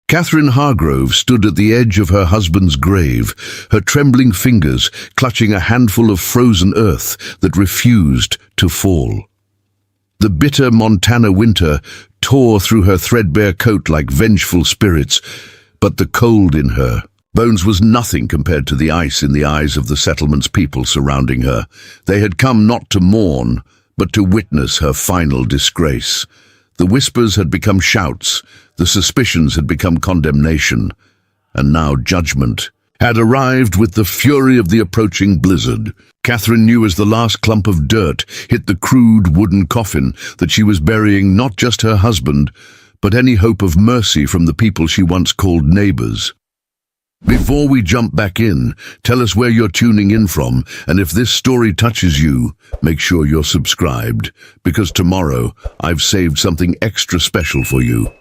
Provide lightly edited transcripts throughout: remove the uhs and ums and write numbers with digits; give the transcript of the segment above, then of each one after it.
Catherine Hargrove stood at the edge of her husband's grave, her trembling fingers clutching a handful of frozen earth that refused to fall. The bitter Montana winter tore through her threadbare coat like vengeful spirits, but the cold in her bones was nothing compared to the ice in the eyes of the settlement's people surrounding her. They had come not to mourn, but to witness her final disgrace. The whispers had become shouts, the suspicions had become condemnation, and now judgment had arrived with the fury of the approaching blizzard. Catherine knew as the last clump of dirt hit the crude wooden coffin that she was burying not just her husband, but any hope of mercy from the people she once called neighbors. Before we jump back in, tell us where you're tuning in from, and if this story touches you, make sure you're subscribed, because tomorrow I've saved something extra special for you.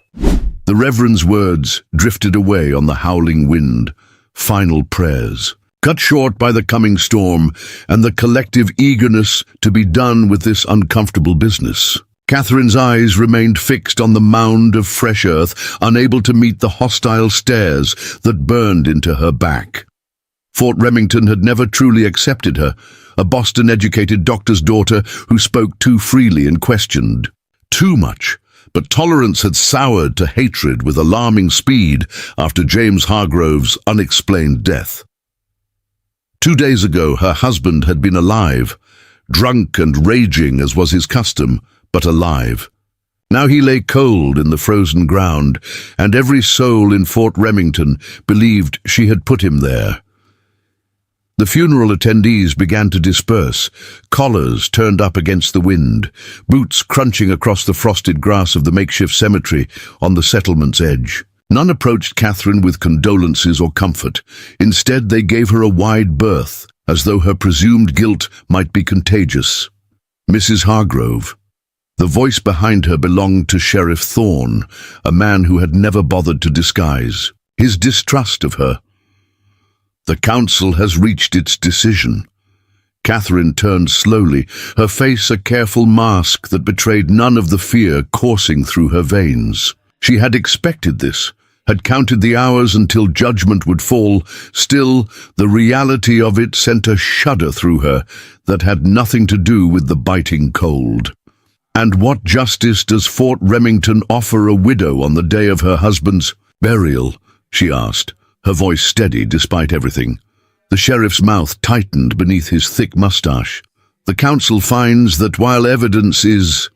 The Reverend's words drifted away on the howling wind, final prayers, cut short by the coming storm and the collective eagerness to be done with this uncomfortable business. Catherine's eyes remained fixed on the mound of fresh earth, unable to meet the hostile stares that burned into her back. Fort Remington had never truly accepted her, a Boston-educated doctor's daughter who spoke too freely and questioned too much. But tolerance had soured to hatred with alarming speed after James Hargrove's unexplained death. 2 days ago, her husband had been alive, drunk and raging as was his custom, but alive. Now he lay cold in the frozen ground, and every soul in Fort Remington believed she had put him there. The funeral attendees began to disperse, collars turned up against the wind, boots crunching across the frosted grass of the makeshift cemetery on the settlement's edge. None approached Catherine with condolences or comfort. Instead, they gave her a wide berth, as though her presumed guilt might be contagious. Mrs. Hargrove. The voice behind her belonged to Sheriff Thorne, a man who had never bothered to disguise his distrust of her. The council has reached its decision. Catherine turned slowly, her face a careful mask that betrayed none of the fear coursing through her veins. She had expected this, had counted the hours until judgment would fall. Still, the reality of it sent a shudder through her that had nothing to do with the biting cold. And what justice does Fort Remington offer a widow on the day of her husband's burial? She asked, her voice steady despite everything. The sheriff's mouth tightened beneath his thick mustache. The council finds that while evidence is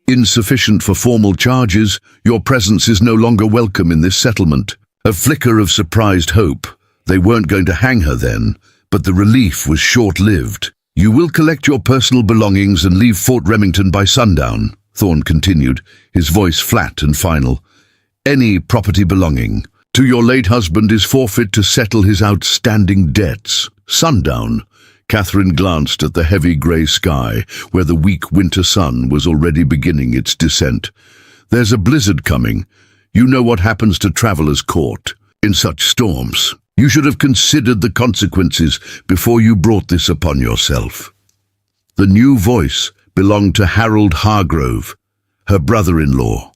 insufficient for formal charges, your presence is no longer welcome in this settlement. A flicker of surprised hope. They weren't going to hang her then, but the relief was short-lived. You will collect your personal belongings and leave Fort Remington by sundown, Thorne continued, his voice flat and final. Any property belonging to your late husband is forfeit to settle his outstanding debts. Sundown. Catherine glanced at the heavy grey sky, where the weak winter sun was already beginning its descent. There's a blizzard coming. You know what happens to travelers caught in such storms. You should have considered the consequences before you brought this upon yourself. The new voice belonged to Harold Hargrove, her brother-in-law.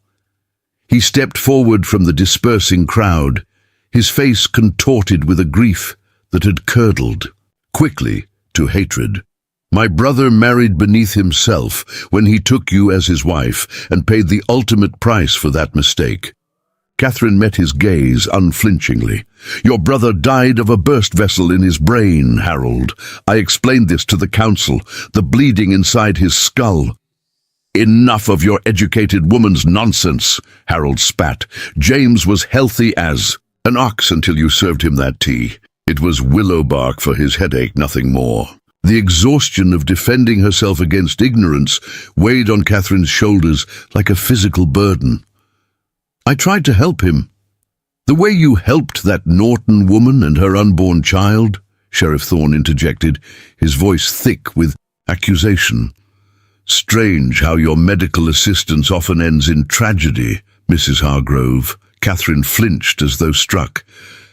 He stepped forward from the dispersing crowd, his face contorted with a grief that had curdled quickly to hatred. My brother married beneath himself when he took you as his wife and paid the ultimate price for that mistake. Catherine met his gaze unflinchingly. Your brother died of a burst vessel in his brain, Harold. I explained this to the council, the bleeding inside his skull. Enough of your educated woman's nonsense, Harold spat. James was healthy as an ox until you served him that tea. It was willow bark for his headache, nothing more. The exhaustion of defending herself against ignorance weighed on Catherine's shoulders like a physical burden. I tried to help him. The way you helped that Norton woman and her unborn child, Sheriff Thorne interjected, his voice thick with accusation. Strange how your medical assistance often ends in tragedy, Mrs. Hargrove. Catherine flinched as though struck.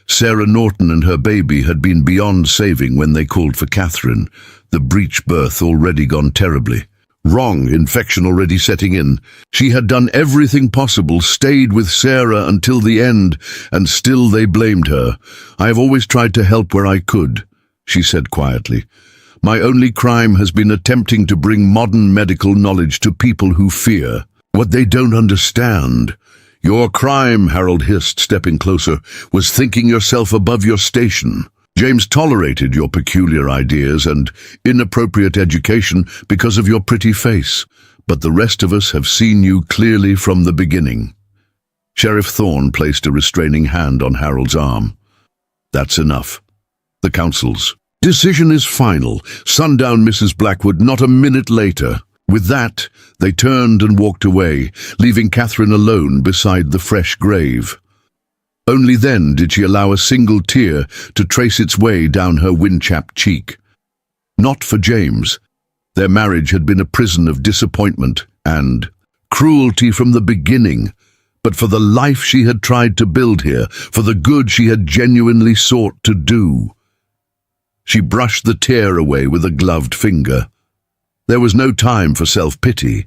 Sarah Norton and her baby had been beyond saving when they called for Catherine, the breech birth already gone terribly. Wrong, infection already setting in. She had done everything possible, stayed with Sarah until the end, and still they blamed her. "I have always tried to help where I could," she said quietly. "My only crime has been attempting to bring modern medical knowledge to people who fear what they don't understand." "Your crime," Harold hissed, stepping closer, "was thinking yourself above your station. James tolerated your peculiar ideas and inappropriate education because of your pretty face, but the rest of us have seen you clearly from the beginning." Sheriff Thorne placed a restraining hand on Harold's arm. "That's enough. The council's decision is final. Sundown, Mrs. Blackwood, not a minute later." With that, they turned and walked away, leaving Catherine alone beside the fresh grave. Only then did she allow a single tear to trace its way down her wind-chapped cheek. Not for James. Their marriage had been a prison of disappointment and cruelty from the beginning, but for the life she had tried to build here, for the good she had genuinely sought to do. She brushed the tear away with a gloved finger. There was no time for self-pity.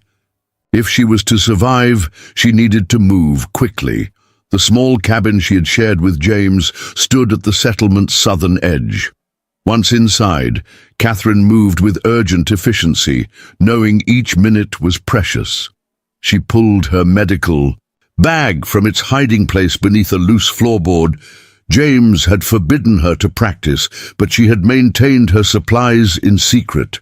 If she was to survive, she needed to move quickly. The small cabin she had shared with James stood at the settlement's southern edge. Once inside, Catherine moved with urgent efficiency, knowing each minute was precious. She pulled her medical bag from its hiding place beneath a loose floorboard. James had forbidden her to practice, but she had maintained her supplies in secret.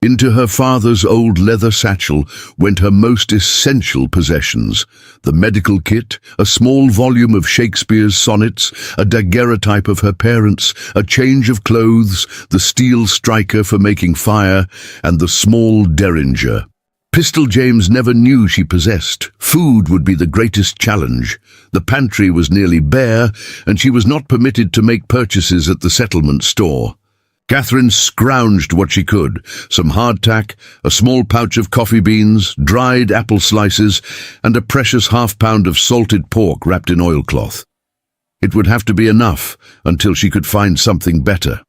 Into her father's old leather satchel went her most essential possessions: the medical kit, a small volume of Shakespeare's sonnets, a daguerreotype of her parents, a change of clothes, the steel striker for making fire, and the small derringer. Pistol James never knew she possessed. Food would be the greatest challenge. The pantry was nearly bare, and she was not permitted to make purchases at the settlement store. Catherine scrounged what she could: some hardtack, a small pouch of coffee beans, dried apple slices, and a precious half-pound of salted pork wrapped in oilcloth. It would have to be enough until she could find something better.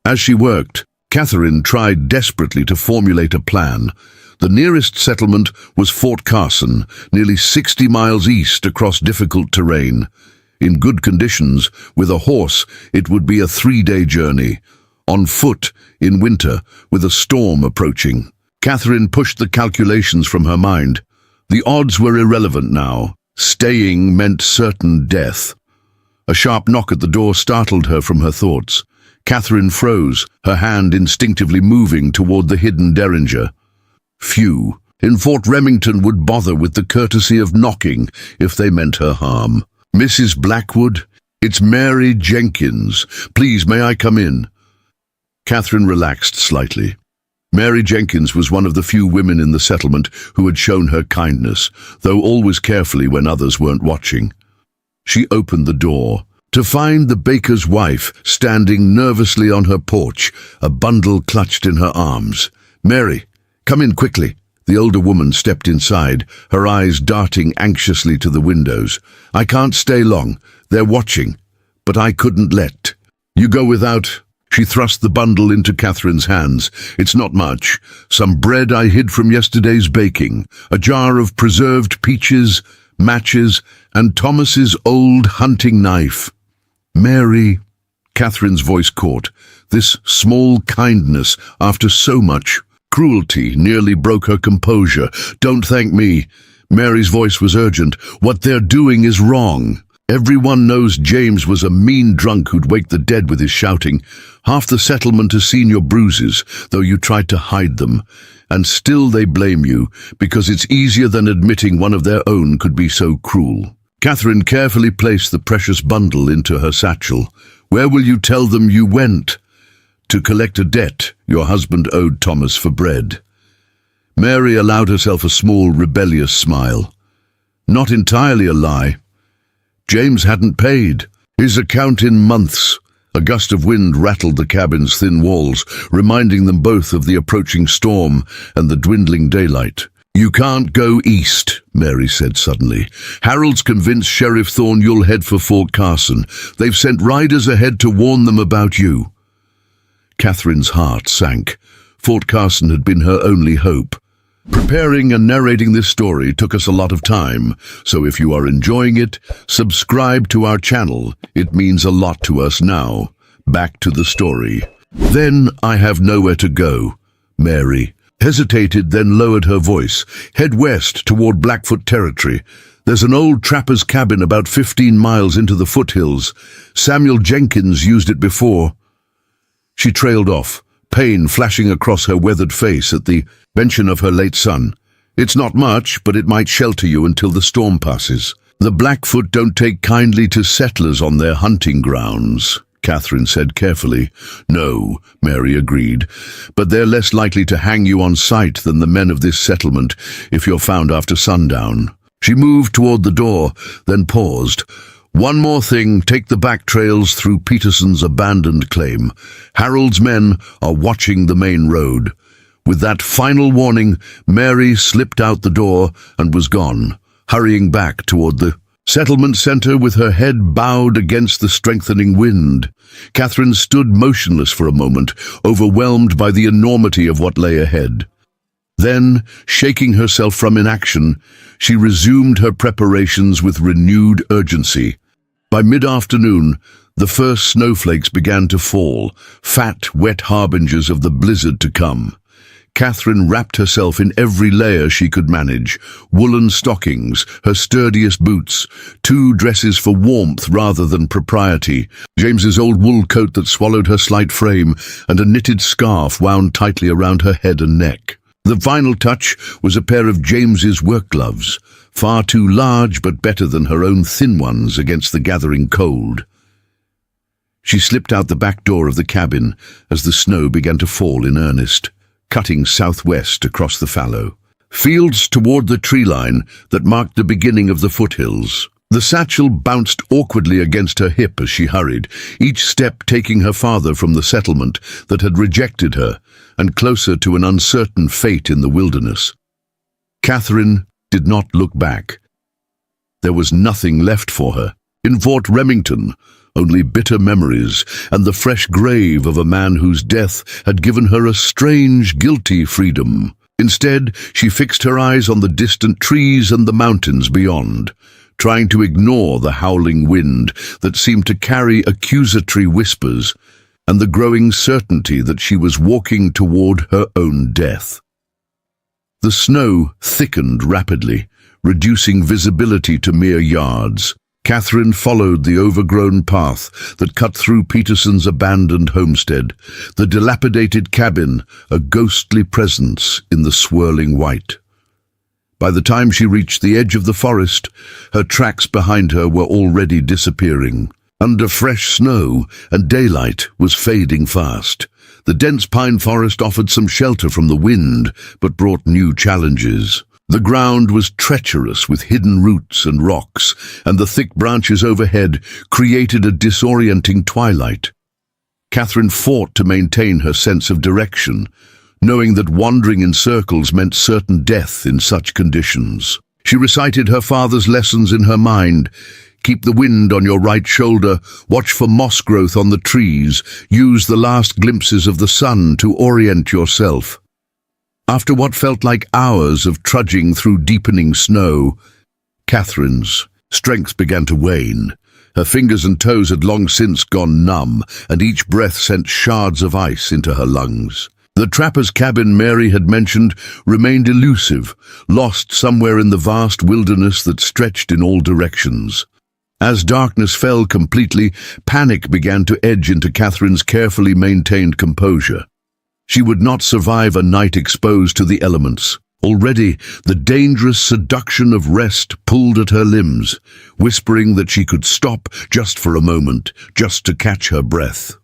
As she worked, Catherine tried desperately to formulate a plan. The nearest settlement was Fort Carson, nearly 60 miles east across difficult terrain. In good conditions, with a horse, it would be a 3-day journey. On foot, in winter, with a storm approaching. Catherine pushed the calculations from her mind. The odds were irrelevant now. Staying meant certain death. A sharp knock at the door startled her from her thoughts. Catherine froze, her hand instinctively moving toward the hidden derringer. Few in Fort Remington would bother with the courtesy of knocking if they meant her harm. "Mrs. Blackwood, it's Mary Jenkins. Please, may I come in?" Catherine relaxed slightly. Mary Jenkins was one of the few women in the settlement who had shown her kindness, though always carefully when others weren't watching. She opened the door to find the baker's wife standing nervously on her porch, a bundle clutched in her arms. "Mary, come in quickly." The older woman stepped inside, her eyes darting anxiously to the windows. "I can't stay long. They're watching. But I couldn't let you go without..." She thrust the bundle into Catherine's hands. "It's not much. Some bread I hid from yesterday's baking, a jar of preserved peaches, matches, and Thomas's old hunting knife." "Mary," Catherine's voice caught. This small kindness, after so much cruelty, nearly broke her composure. "Don't thank me." Mary's voice was urgent. "What they're doing is wrong. Everyone knows James was a mean drunk who'd wake the dead with his shouting. Half the settlement has seen your bruises, though you tried to hide them. And still they blame you, because it's easier than admitting one of their own could be so cruel." Catherine carefully placed the precious bundle into her satchel. "Where will you tell them you went?" "To collect a debt your husband owed Thomas for bread." Mary allowed herself a small, rebellious smile. Not entirely a lie. James hadn't paid his account in months. A gust of wind rattled the cabin's thin walls, reminding them both of the approaching storm and the dwindling daylight. "You can't go east," Mary said suddenly. "Harold's convinced Sheriff Thorne you'll head for Fort Carson. They've sent riders ahead to warn them about you." Catherine's heart sank. Fort Carson had been her only hope. Preparing and narrating this story took us a lot of time, so if you are enjoying it, subscribe to our channel. It means a lot to us now. Back to the story. Then I have nowhere to go. Mary hesitated, then lowered her voice. Head west toward Blackfoot territory. There's an old trapper's cabin about 15 miles into the foothills. Samuel Jenkins used it before. She trailed off, pain flashing across her weathered face at the mention of her late son. It's not much, but it might shelter you until the storm passes. The Blackfoot don't take kindly to settlers on their hunting grounds, Catherine said carefully. No, Mary agreed, but they're less likely to hang you on sight than the men of this settlement if you're found after sundown. She moved toward the door, then paused. One more thing, take the back trails through Peterson's abandoned claim. Harold's men are watching the main road. With that final warning, Mary slipped out the door and was gone, hurrying back toward the settlement center with her head bowed against the strengthening wind. Catherine stood motionless for a moment, overwhelmed by the enormity of what lay ahead. Then, shaking herself from inaction, she resumed her preparations with renewed urgency. By mid-afternoon, the first snowflakes began to fall, fat, wet harbingers of the blizzard to come. Catherine wrapped herself in every layer she could manage: woolen stockings, her sturdiest boots, 2 dresses for warmth rather than propriety, James's old wool coat that swallowed her slight frame, and a knitted scarf wound tightly around her head and neck. The final touch was a pair of James's work gloves, far too large but better than her own thin ones against the gathering cold. She slipped out the back door of the cabin as the snow began to fall in earnest, cutting southwest across the fallow. Fields toward the tree line that marked the beginning of the foothills. The satchel bounced awkwardly against her hip as she hurried, each step taking her farther from the settlement that had rejected her and closer to an uncertain fate in the wilderness. Catherine did not look back. There was nothing left for her. In Fort Remington, only bitter memories and the fresh grave of a man whose death had given her a strange, guilty freedom. Instead, she fixed her eyes on the distant trees and the mountains beyond, trying to ignore the howling wind that seemed to carry accusatory whispers and the growing certainty that she was walking toward her own death. The snow thickened rapidly, reducing visibility to mere yards. Catherine followed the overgrown path that cut through Peterson's abandoned homestead, the dilapidated cabin a ghostly presence in the swirling white. By the time she reached the edge of the forest, her tracks behind her were already disappearing. Under fresh snow, and daylight was fading fast. The dense pine forest offered some shelter from the wind, but brought new challenges. The ground was treacherous with hidden roots and rocks, and the thick branches overhead created a disorienting twilight. Catherine fought to maintain her sense of direction, knowing that wandering in circles meant certain death in such conditions. She recited her father's lessons in her mind. Keep the wind on your right shoulder, watch for moss growth on the trees, use the last glimpses of the sun to orient yourself. After what felt like hours of trudging through deepening snow, Catherine's strength began to wane. Her fingers and toes had long since gone numb, and each breath sent shards of ice into her lungs. The trapper's cabin Mary had mentioned remained elusive, lost somewhere in the vast wilderness that stretched in all directions. As darkness fell completely, panic began to edge into Catherine's carefully maintained composure. She would not survive a night exposed to the elements. Already, the dangerous seduction of rest pulled at her limbs, whispering that she could stop just for a moment, just to catch her breath.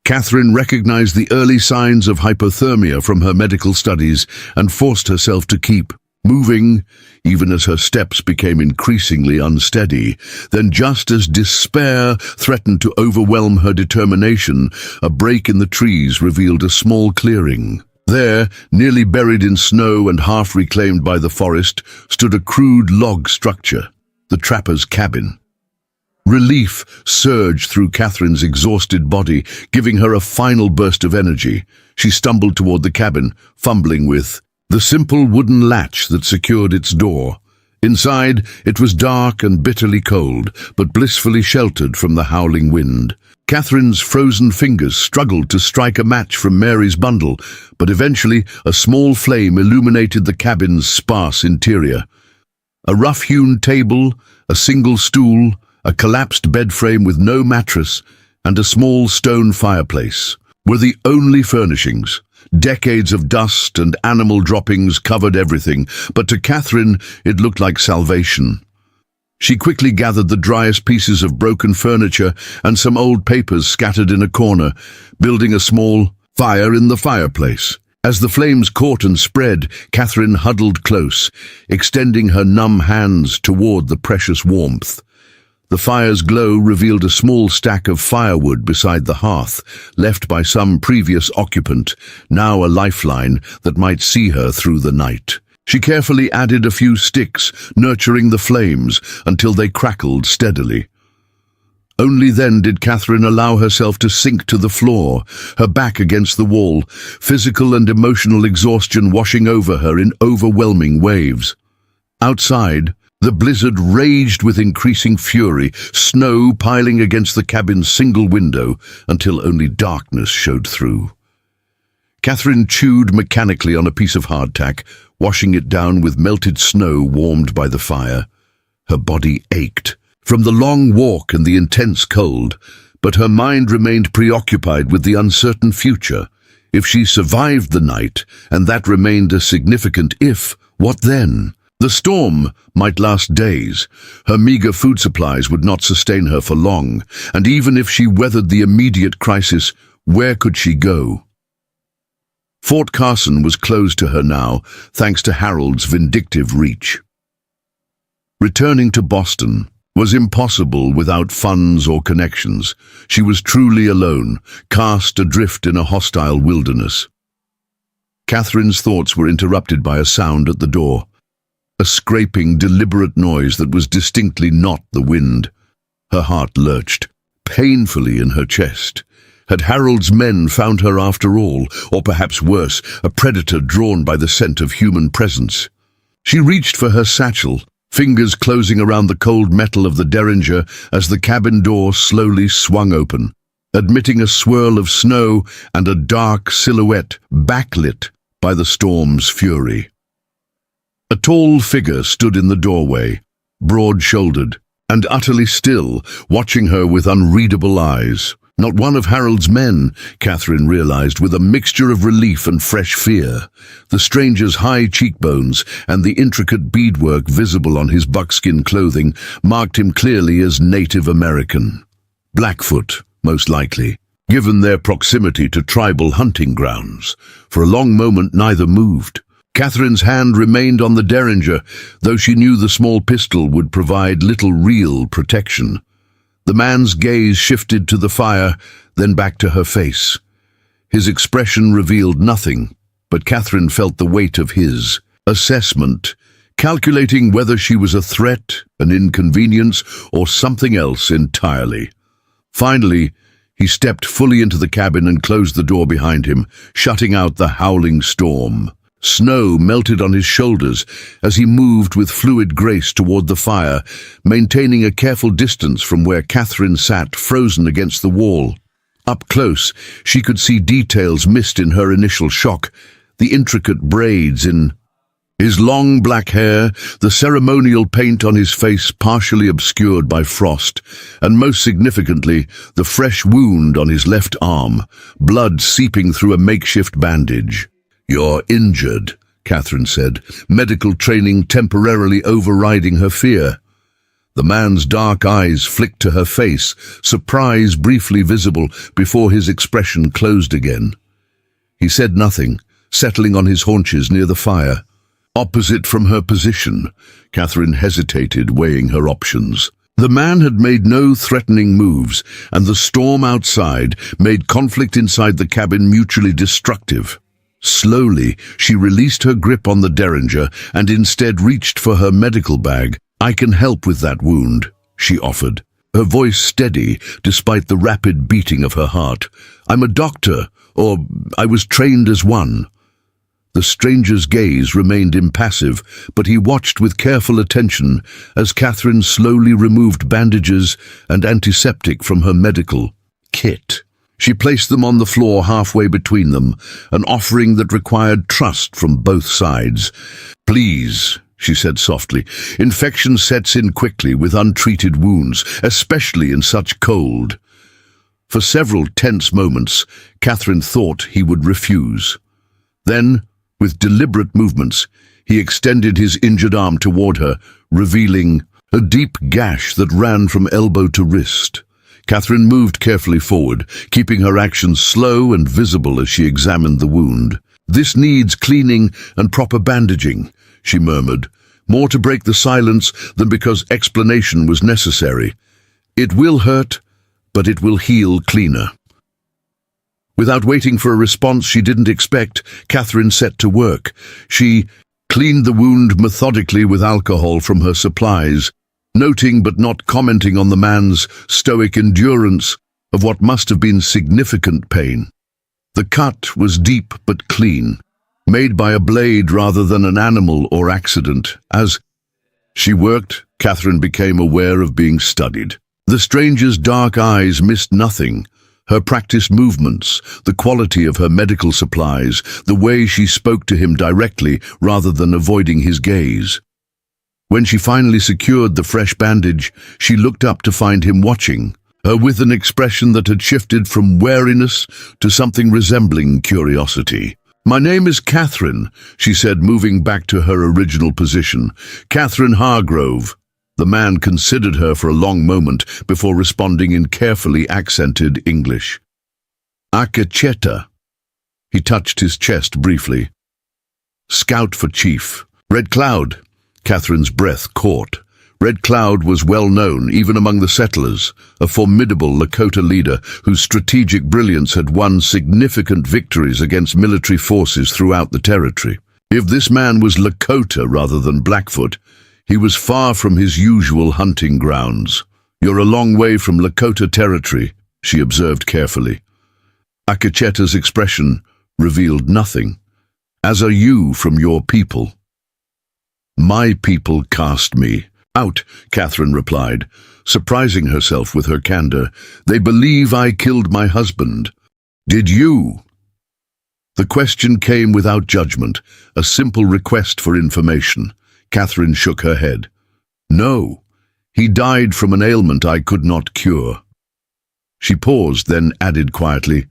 Catherine recognized the early signs of hypothermia from her medical studies and forced herself to keep moving, even as her steps became increasingly unsteady. Then, just as despair threatened to overwhelm her determination, a break in the trees revealed a small clearing. There, nearly buried in snow and half reclaimed by the forest, stood a crude log structure, the trapper's cabin. Relief surged through Catherine's exhausted body, giving her a final burst of energy. She stumbled toward the cabin, fumbling with the simple wooden latch that secured its door. Inside, it was dark and bitterly cold, but blissfully sheltered from the howling wind. Catherine's frozen fingers struggled to strike a match from Mary's bundle, but eventually a small flame illuminated the cabin's sparse interior. A rough-hewn table, a single stool, a collapsed bed frame with no mattress, and a small stone fireplace were the only furnishings. Decades of dust and animal droppings covered everything, but to Catherine it looked like salvation. She quickly gathered the driest pieces of broken furniture and some old papers scattered in a corner, building a small fire in the fireplace. As the flames caught and spread, Catherine huddled close, extending her numb hands toward the precious warmth. The fire's glow revealed a small stack of firewood beside the hearth, left by some previous occupant, now a lifeline that might see her through the night. She carefully added a few sticks, nurturing the flames until they crackled steadily. Only then did Catherine allow herself to sink to the floor, her back against the wall, physical and emotional exhaustion washing over her in overwhelming waves. Outside, the blizzard raged with increasing fury, snow piling against the cabin's single window until only darkness showed through. Catherine chewed mechanically on a piece of hardtack, washing it down with melted snow warmed by the fire. Her body ached from the long walk and the intense cold, but her mind remained preoccupied with the uncertain future. If she survived the night, and that remained a significant if, what then? The storm might last days. Her meager food supplies would not sustain her for long, and even if she weathered the immediate crisis, where could she go? Fort Carson was closed to her now, thanks to Harold's vindictive reach. Returning to Boston was impossible without funds or connections. She was truly alone, cast adrift in a hostile wilderness. Catherine's thoughts were interrupted by a sound at the door. A scraping, deliberate noise that was distinctly not the wind. Her heart lurched, painfully in her chest. Had Harold's men found her after all, or perhaps worse, a predator drawn by the scent of human presence? She reached for her satchel, fingers closing around the cold metal of the derringer as the cabin door slowly swung open, admitting a swirl of snow and a dark silhouette backlit by the storm's fury. A tall figure stood in the doorway, broad-shouldered and utterly still, watching her with unreadable eyes. Not one of Harold's men, Catherine realized with a mixture of relief and fresh fear. The stranger's high cheekbones and the intricate beadwork visible on his buckskin clothing marked him clearly as Native American. Blackfoot, most likely, given their proximity to tribal hunting grounds. For a long moment neither moved. Catherine's hand remained on the derringer, though she knew the small pistol would provide little real protection. The man's gaze shifted to the fire, then back to her face. His expression revealed nothing, but Catherine felt the weight of his assessment, calculating whether she was a threat, an inconvenience, or something else entirely. Finally, he stepped fully into the cabin and closed the door behind him, shutting out the howling storm. Snow melted on his shoulders as he moved with fluid grace toward the fire, maintaining a careful distance from where Catherine sat frozen against the wall. Up close, she could see details missed in her initial shock, the intricate braids in his long black hair, the ceremonial paint on his face partially obscured by frost, and most significantly, the fresh wound on his left arm, blood seeping through a makeshift bandage. "You're injured," Catherine said, medical training temporarily overriding her fear. The man's dark eyes flicked to her face, surprise briefly visible before his expression closed again. He said nothing, settling on his haunches near the fire. Opposite from her position, Catherine hesitated, weighing her options. The man had made no threatening moves, and the storm outside made conflict inside the cabin mutually destructive. Slowly, she released her grip on the derringer and instead reached for her medical bag. "I can help with that wound," she offered. her voice steady despite the rapid beating of her heart. "I'm a doctor, or I was trained as one." The stranger's gaze remained impassive, but he watched with careful attention as Catherine slowly removed bandages and antiseptic from her medical kit. She placed them on the floor halfway between them, an offering that required trust from both sides. "Please," she said softly, "infection sets in quickly with untreated wounds, especially in such cold." For several tense moments, Catherine thought he would refuse. Then, with deliberate movements, he extended his injured arm toward her, revealing a deep gash that ran from elbow to wrist. Catherine moved carefully forward, keeping her actions slow and visible as she examined the wound. "This needs cleaning and proper bandaging," she murmured, more to break the silence than because explanation was necessary. "It will hurt, but it will heal cleaner." Without waiting for a response she didn't expect, Catherine set to work. She cleaned the wound methodically with alcohol from her supplies, noting but not commenting on the man's stoic endurance of what must have been significant pain. The cut was deep but clean, made by a blade rather than an animal or accident. As she worked, Catherine became aware of being studied. The stranger's dark eyes missed nothing. Her practiced movements, the quality of her medical supplies, the way she spoke to him directly rather than avoiding his gaze. When she finally secured the fresh bandage, she looked up to find him watching her with an expression that had shifted from wariness to something resembling curiosity. "My name is Catherine," she said, moving back to her original position. "Catherine Hargrove." The man considered her for a long moment before responding in carefully accented English. "Akacheta." He touched his chest briefly. "Scout for chief." "Red Cloud." Catherine's breath caught. Red Cloud was well known, even among the settlers, a formidable Lakota leader whose strategic brilliance had won significant victories against military forces throughout the territory. If this man was Lakota rather than Blackfoot, he was far from his usual hunting grounds. "You're a long way from Lakota territory," she observed carefully. Akacheta's expression revealed nothing. "As are you from your people." "My people cast me out," Catherine replied, surprising herself with her candor. "They believe I killed my husband." "Did you?" The question came without judgment, a simple request for information. Catherine shook her head. "No, he died from an ailment I could not cure." She paused, then added quietly,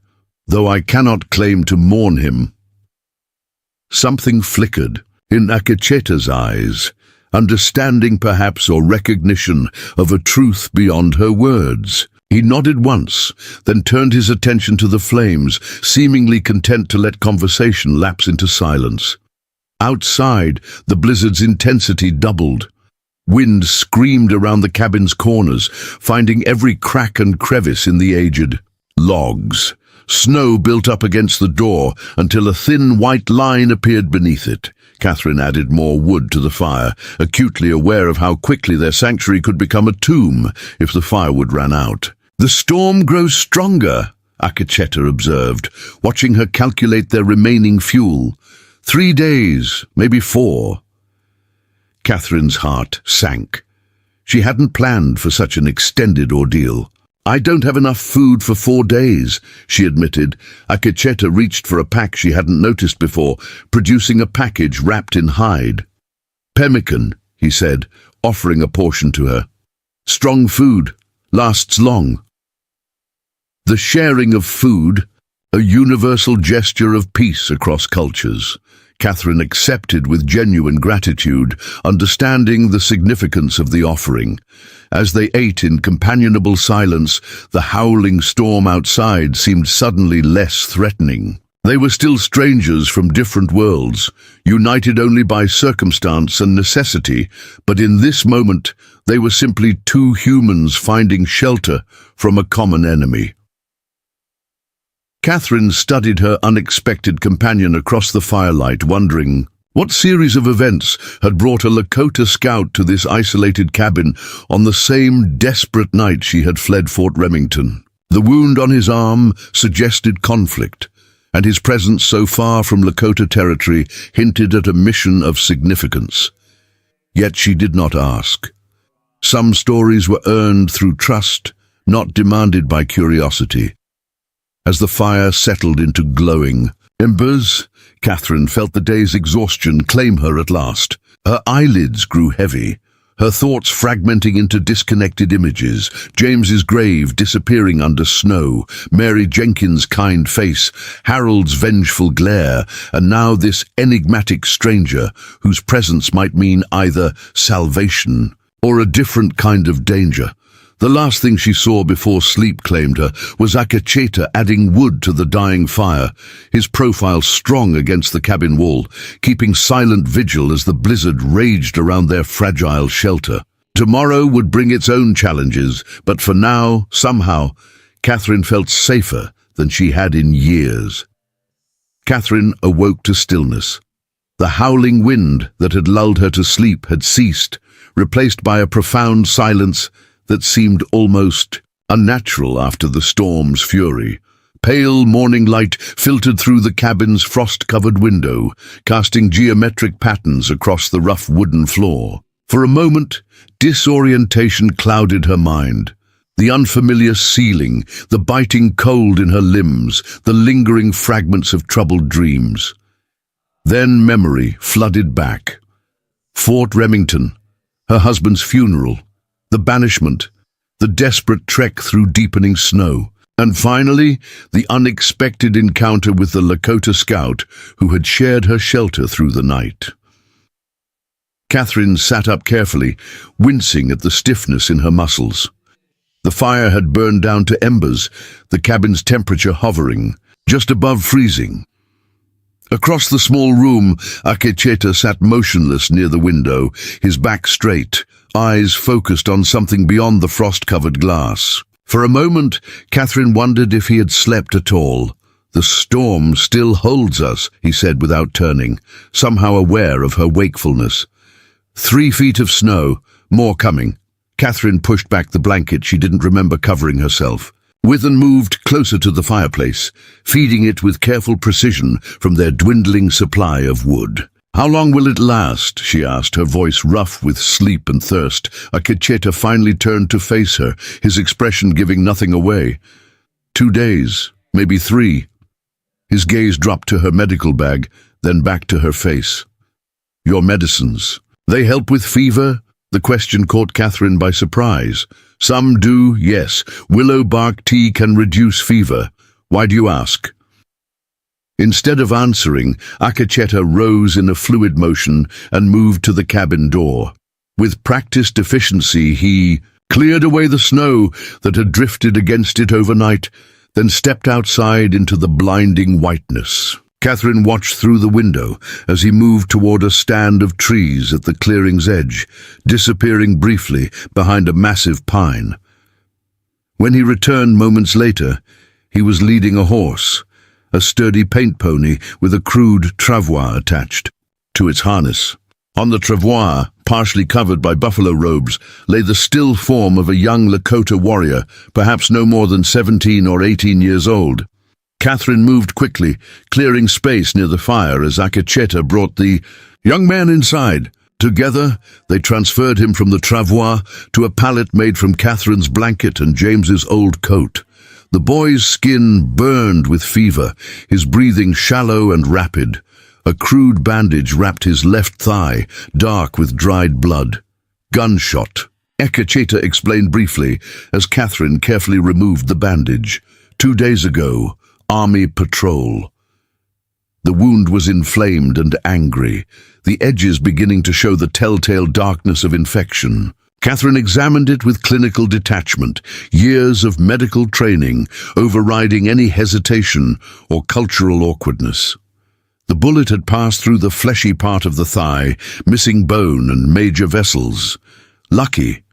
"Though I cannot claim to mourn him." Something flickered in Akacheta's eyes, understanding perhaps or recognition of a truth beyond her words. He nodded once, then turned his attention to the flames, seemingly content to let conversation lapse into silence. Outside, the blizzard's intensity doubled. Wind screamed around the cabin's corners, finding every crack and crevice in the aged logs. Snow built up against the door until a thin white line appeared beneath it. Catherine added more wood to the fire, acutely aware of how quickly their sanctuary could become a tomb if the firewood ran out. "The storm grows stronger," Akacheta observed, watching her calculate their remaining fuel. 3 days, maybe 4. Catherine's heart sank. She hadn't planned for such an extended ordeal. "I don't have enough food for 4 days," she admitted. Akacheta reached for a pack she hadn't noticed before, producing a package wrapped in hide. "Pemmican," he said, offering a portion to her. "Strong food, lasts long." The sharing of food, a universal gesture of peace across cultures. Catherine accepted with genuine gratitude, understanding the significance of the offering. As they ate in companionable silence, the howling storm outside seemed suddenly less threatening. They were still strangers from different worlds, united only by circumstance and necessity, but in this moment they were simply two humans finding shelter from a common enemy. Catherine studied her unexpected companion across the firelight, wondering What series of events had brought a Lakota scout to this isolated cabin on the same desperate night she had fled Fort Remington? The wound on his arm suggested conflict, and his presence so far from Lakota territory hinted at a mission of significance. Yet she did not ask. Some stories were earned through trust, not demanded by curiosity. As the fire settled into glowing embers, Catherine felt the day's exhaustion claim her at last. Her eyelids grew heavy, her thoughts fragmenting into disconnected images. James's grave disappearing under snow, Mary Jenkins' kind face, Harold's vengeful glare, and now this enigmatic stranger whose presence might mean either salvation or a different kind of danger. The last thing she saw before sleep claimed her was Akacheta adding wood to the dying fire, his profile strong against the cabin wall, keeping silent vigil as the blizzard raged around their fragile shelter. Tomorrow would bring its own challenges, but for now, somehow, Catherine felt safer than she had in years. Catherine awoke to stillness. The howling wind that had lulled her to sleep had ceased, replaced by a profound silence that seemed almost unnatural after the storm's fury. Pale morning light filtered through the cabin's frost-covered window, casting geometric patterns across the rough wooden floor. For a moment, disorientation clouded her mind. The unfamiliar ceiling, the biting cold in her limbs, the lingering fragments of troubled dreams. Then memory flooded back. Fort Remington, her husband's funeral, the banishment, the desperate trek through deepening snow, and finally, the unexpected encounter with the Lakota scout who had shared her shelter through the night. Catherine sat up carefully, wincing at the stiffness in her muscles. The fire had burned down to embers, the cabin's temperature hovering, just above freezing. Across the small room, Akacheta sat motionless near the window, his back straight, eyes focused on something beyond the frost-covered glass. For a moment, Catherine wondered if he had slept at all. "The storm still holds us," he said without turning, somehow aware of her wakefulness. 3 feet of snow, more coming. Catherine pushed back the blanket she didn't remember covering herself. Withen moved closer to the fireplace, feeding it with careful precision from their dwindling supply of wood. "How long will it last?" she asked, her voice rough with sleep and thirst. Akacheta finally turned to face her, his expression giving nothing away. 2 days, maybe 3. His gaze dropped to her medical bag, then back to her face. "Your medicines, they help with fever?" The question caught Catherine by surprise. "Some do, yes. Willow bark tea can reduce fever. Why do you ask?" Instead of answering, Akacheta rose in a fluid motion and moved to the cabin door. With practiced efficiency, he cleared away the snow that had drifted against it overnight, then stepped outside into the blinding whiteness. Catherine watched through the window as he moved toward a stand of trees at the clearing's edge, disappearing briefly behind a massive pine. When he returned moments later, he was leading a horse, a sturdy paint pony with a crude travois attached to its harness. On the travois, partially covered by buffalo robes, lay the still form of a young Lakota warrior, perhaps no more than 17 or 18 years old. Catherine moved quickly, clearing space near the fire as Akacheta brought the young man inside. Together, they transferred him from the travois to a pallet made from Catherine's blanket and James's old coat. The boy's skin burned with fever, his breathing shallow and rapid. A crude bandage wrapped his left thigh, dark with dried blood. "Gunshot," Akacheta explained briefly as Catherine carefully removed the bandage. 2 days ago, Army patrol." The wound was inflamed and angry, the edges beginning to show the telltale darkness of infection. Catherine examined it with clinical detachment, years of medical training overriding any hesitation or cultural awkwardness. The bullet had passed through the fleshy part of the thigh, missing bone and major vessels. Lucky,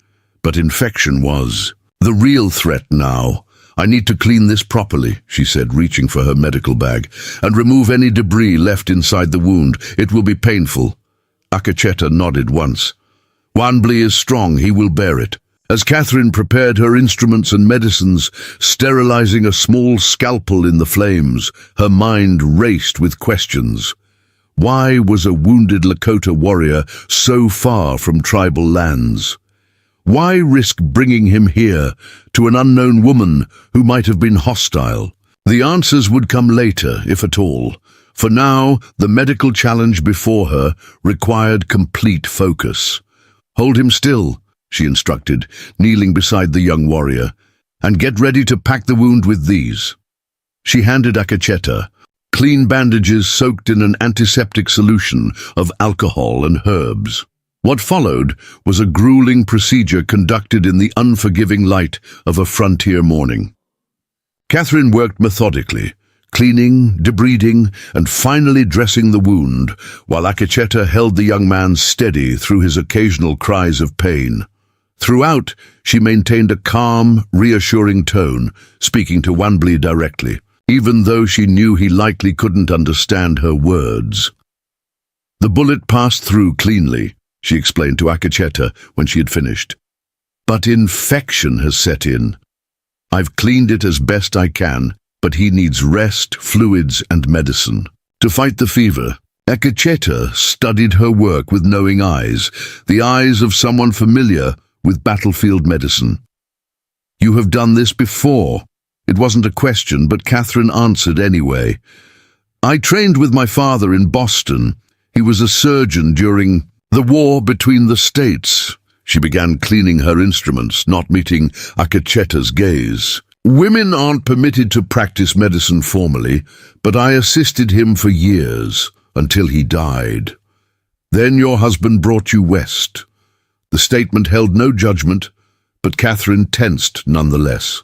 but infection was the real threat now. I need to clean this properly, she said, reaching for her medical bag, and remove any debris left inside the wound. It will be painful. Akacheta nodded once. Wanbli is strong, he will bear it. As Catherine prepared her instruments and medicines, sterilizing a small scalpel in the flames, her mind raced with questions. Why was a wounded Lakota warrior so far from tribal lands? Why risk bringing him here to an unknown woman who might have been hostile? The answers would come later, if at all. For now, the medical challenge before her required complete focus. Hold him still, she instructed, kneeling beside the young warrior, and get ready to pack the wound with these. She handed Akacheta clean bandages soaked in an antiseptic solution of alcohol and herbs. What followed was a grueling procedure conducted in the unforgiving light of a frontier morning. Catherine worked methodically, cleaning, debriding, and finally dressing the wound, while Akacheta held the young man steady through his occasional cries of pain. Throughout, she maintained a calm, reassuring tone, speaking to Wanbli directly, even though she knew he likely couldn't understand her words. The bullet passed through cleanly, she explained to Akacheta when she had finished. But infection has set in. I've cleaned it as best I can, but he needs rest, fluids, and medicine. To fight the fever, Akacheta studied her work with knowing eyes, the eyes of someone familiar with battlefield medicine. You have done this before. It wasn't a question, but Catherine answered anyway. I trained with my father in Boston. He was a surgeon during the war between the states. She began cleaning her instruments, not meeting Akacheta's gaze. Women aren't permitted to practice medicine formally, but I assisted him for years, until he died. Then your husband brought you west. The statement held no judgment, but Catherine tensed nonetheless.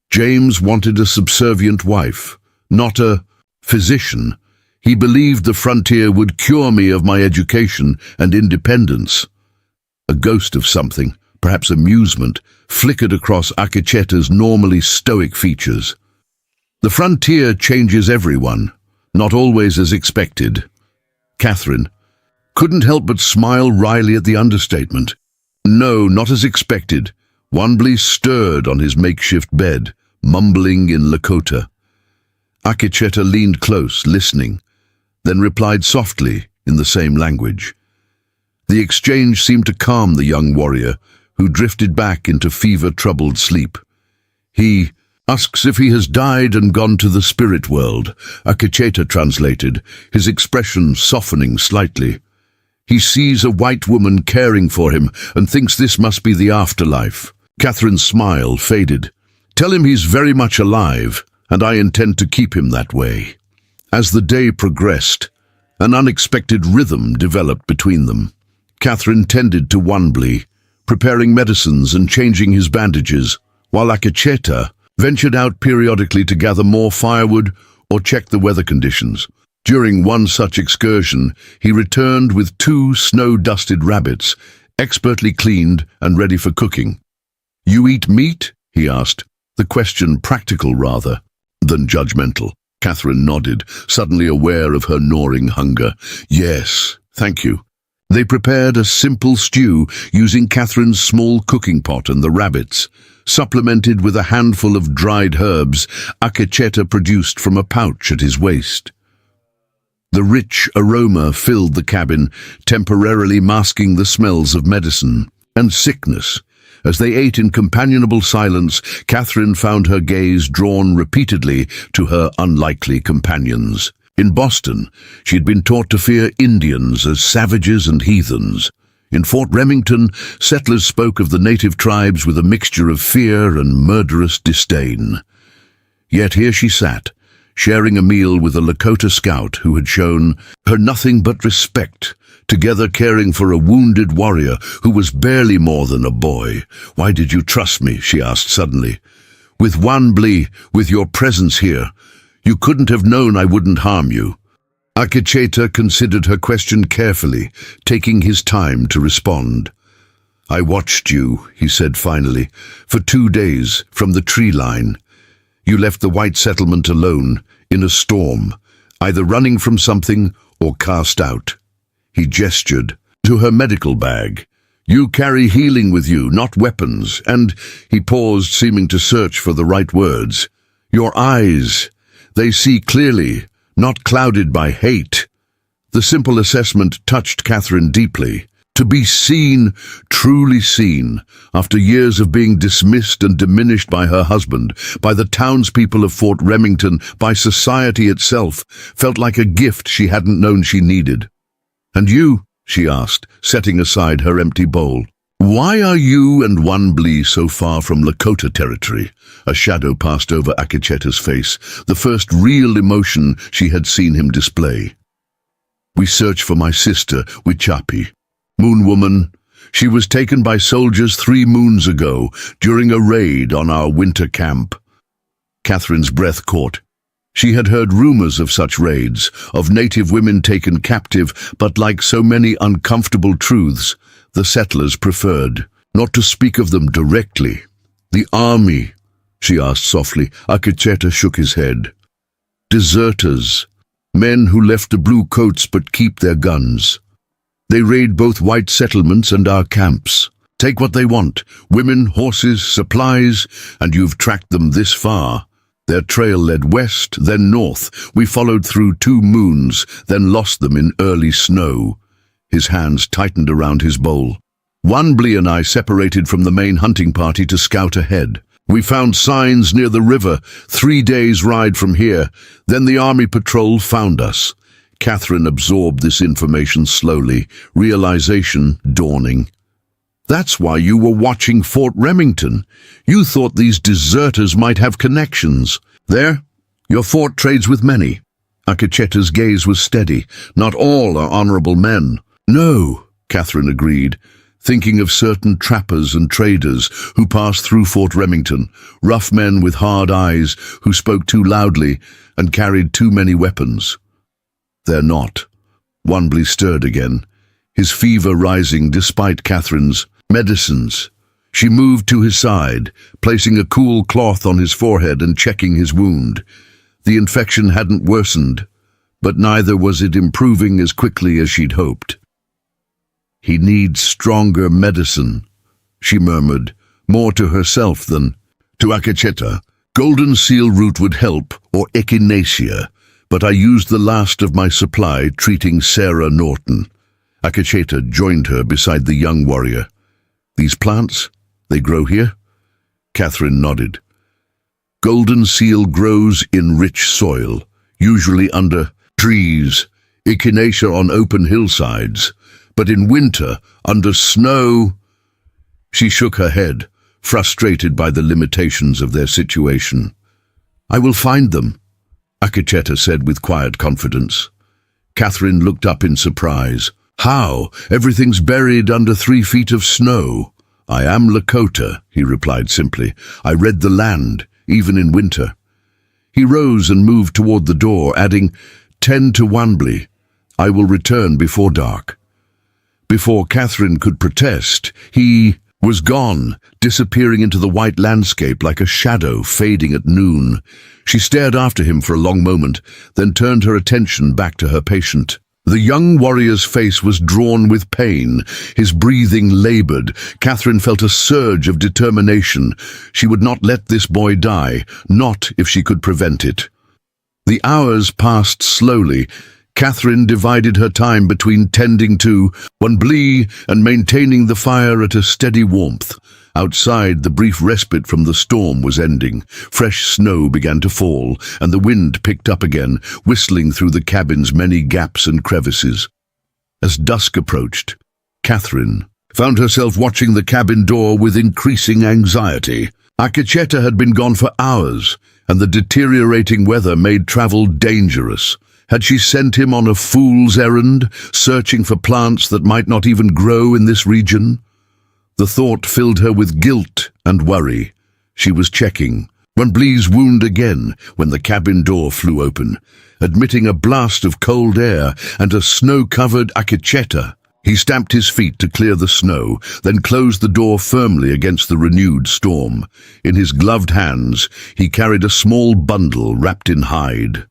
James wanted a subservient wife, not a physician. He believed the frontier would cure me of my education and independence. A ghost of something, perhaps amusement, flickered across Akacheta's normally stoic features. The frontier changes everyone, not always as expected. Catherine couldn't help but smile wryly at the understatement. No, not as expected. Wanbli stirred on his makeshift bed, mumbling in Lakota. Akacheta leaned close, listening, then replied softly in the same language. The exchange seemed to calm the young warrior, who drifted back into fever-troubled sleep. He asks if he has died and gone to the spirit world, Akacheta translated, his expression softening slightly. He sees a white woman caring for him and thinks this must be the afterlife. Catherine's smile faded. Tell him he's very much alive, and I intend to keep him that way. As the day progressed, an unexpected rhythm developed between them. Catherine tended to Wanbli, preparing medicines and changing his bandages, while Akacheta ventured out periodically to gather more firewood or check the weather conditions. During one such excursion, he returned with 2 snow-dusted rabbits, expertly cleaned and ready for cooking. You eat meat? He asked, the question practical rather than judgmental. Catherine nodded, suddenly aware of her gnawing hunger. Yes, thank you. They prepared a simple stew using Catherine's small cooking pot and the rabbits, supplemented with a handful of dried herbs Akacheta produced from a pouch at his waist. The rich aroma filled the cabin, temporarily masking the smells of medicine and sickness. As they ate in companionable silence, Catherine found her gaze drawn repeatedly to her unlikely companions. In Boston, she had been taught to fear Indians as savages and heathens. In Fort Remington, settlers spoke of the native tribes with a mixture of fear and murderous disdain. Yet here she sat, sharing a meal with a Lakota scout who had shown her nothing but respect, together caring for a wounded warrior who was barely more than a boy. Why did you trust me? She asked suddenly. With Wanbli, with your presence here, you couldn't have known I wouldn't harm you. Akacheta considered her question carefully, taking his time to respond. "I watched you," he said finally, "for 2 days from the tree line. You left the white settlement alone, in a storm, either running from something or cast out." He gestured to her medical bag. "You carry healing with you, not weapons," and he paused, seeming to search for the right words. "Your eyes, they see clearly, not clouded by hate." The simple assessment touched Catherine deeply. To be seen, truly seen, after years of being dismissed and diminished by her husband, by the townspeople of Fort Remington, by society itself, felt like a gift she hadn't known she needed. "And you?" she asked, setting aside her empty bowl. "Why are you and Wanblee so far from Lakota territory?" A shadow passed over Akecheta's face, the first real emotion she had seen him display. "We search for my sister, Wichapi. Moon Woman. She was taken by soldiers 3 moons ago during a raid on our winter camp." Catherine's breath caught. She had heard rumors of such raids, of native women taken captive, but like so many uncomfortable truths, the settlers preferred not to speak of them directly. "The army?" she asked softly. Akecheta shook his head. "Deserters. Men who left the blue coats but keep their guns. They raid both white settlements and our camps. Take what they want, women, horses, supplies, and you've tracked them this far. Their trail led west, then north. We followed through 2 moons, then lost them in early snow." His hands tightened around his bowl. "Wanblee and I separated from the main hunting party to scout ahead. We found signs near the river, 3 days' ride from here. Then the army patrol found us." Catherine absorbed this information slowly, realization dawning. "That's why you were watching Fort Remington. You thought these deserters might have connections. There, your fort trades with many." Akecheta's gaze was steady. "Not all are honorable men." "No," Catherine agreed, thinking of certain trappers and traders who passed through Fort Remington, rough men with hard eyes who spoke too loudly and carried too many weapons. "They're not." Wanblee stirred again, his fever rising despite Catherine's medicines. She moved to his side, placing a cool cloth on his forehead and checking his wound. The infection hadn't worsened, but neither was it improving as quickly as she'd hoped. "He needs stronger medicine," she murmured, more to herself than to Akecheta. "Golden seal root would help, or echinacea, but I used the last of my supply treating Sarah Norton." Akecheta joined her beside the young warrior. "These plants, they grow here?" Catherine nodded. "Golden seal grows in rich soil, usually under trees, echinacea on open hillsides, but in winter, under snow." She shook her head, frustrated by the limitations of their situation. "I will find them," Akecheta said with quiet confidence. Catherine looked up in surprise. "How? Everything's buried under 3 feet of snow." "I am Lakota," he replied simply. "I read the land, even in winter." He rose and moved toward the door, adding, "Tend to Wanblee. I will return before dark." Before Catherine could protest, he was gone, disappearing into the white landscape like a shadow fading at noon. She stared after him for a long moment, then turned her attention back to her patient. The young warrior's face was drawn with pain, his breathing labored. Catherine felt a surge of determination. She would not let this boy die, not if she could prevent it. The hours passed slowly. Catherine divided her time between tending to Wanblee and maintaining the fire at a steady warmth. Outside, the brief respite from the storm was ending. Fresh snow began to fall, and the wind picked up again, whistling through the cabin's many gaps and crevices. As dusk approached, Catherine found herself watching the cabin door with increasing anxiety. Akecheta had been gone for hours, and the deteriorating weather made travel dangerous. Had she sent him on a fool's errand, searching for plants that might not even grow in this region? The thought filled her with guilt and worry. She was checking Wanblee's wound again when the cabin door flew open, admitting a blast of cold air and a snow-covered Akecheta. He stamped his feet to clear the snow, then closed the door firmly against the renewed storm. In his gloved hands, he carried a small bundle wrapped in hide.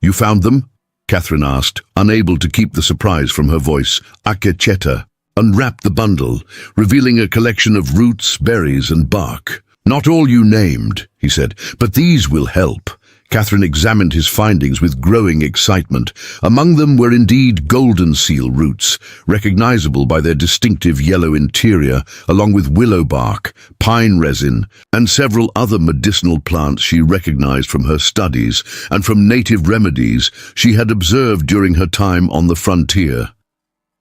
"You found them?" Catherine asked, unable to keep the surprise from her voice. Akecheta unwrapped the bundle, revealing a collection of roots, berries, and bark. "Not all you named," he said, "but these will help." Catherine examined his findings with growing excitement. Among them were indeed golden seal roots, recognizable by their distinctive yellow interior, along with willow bark, pine resin, and several other medicinal plants she recognized from her studies and from native remedies she had observed during her time on the frontier.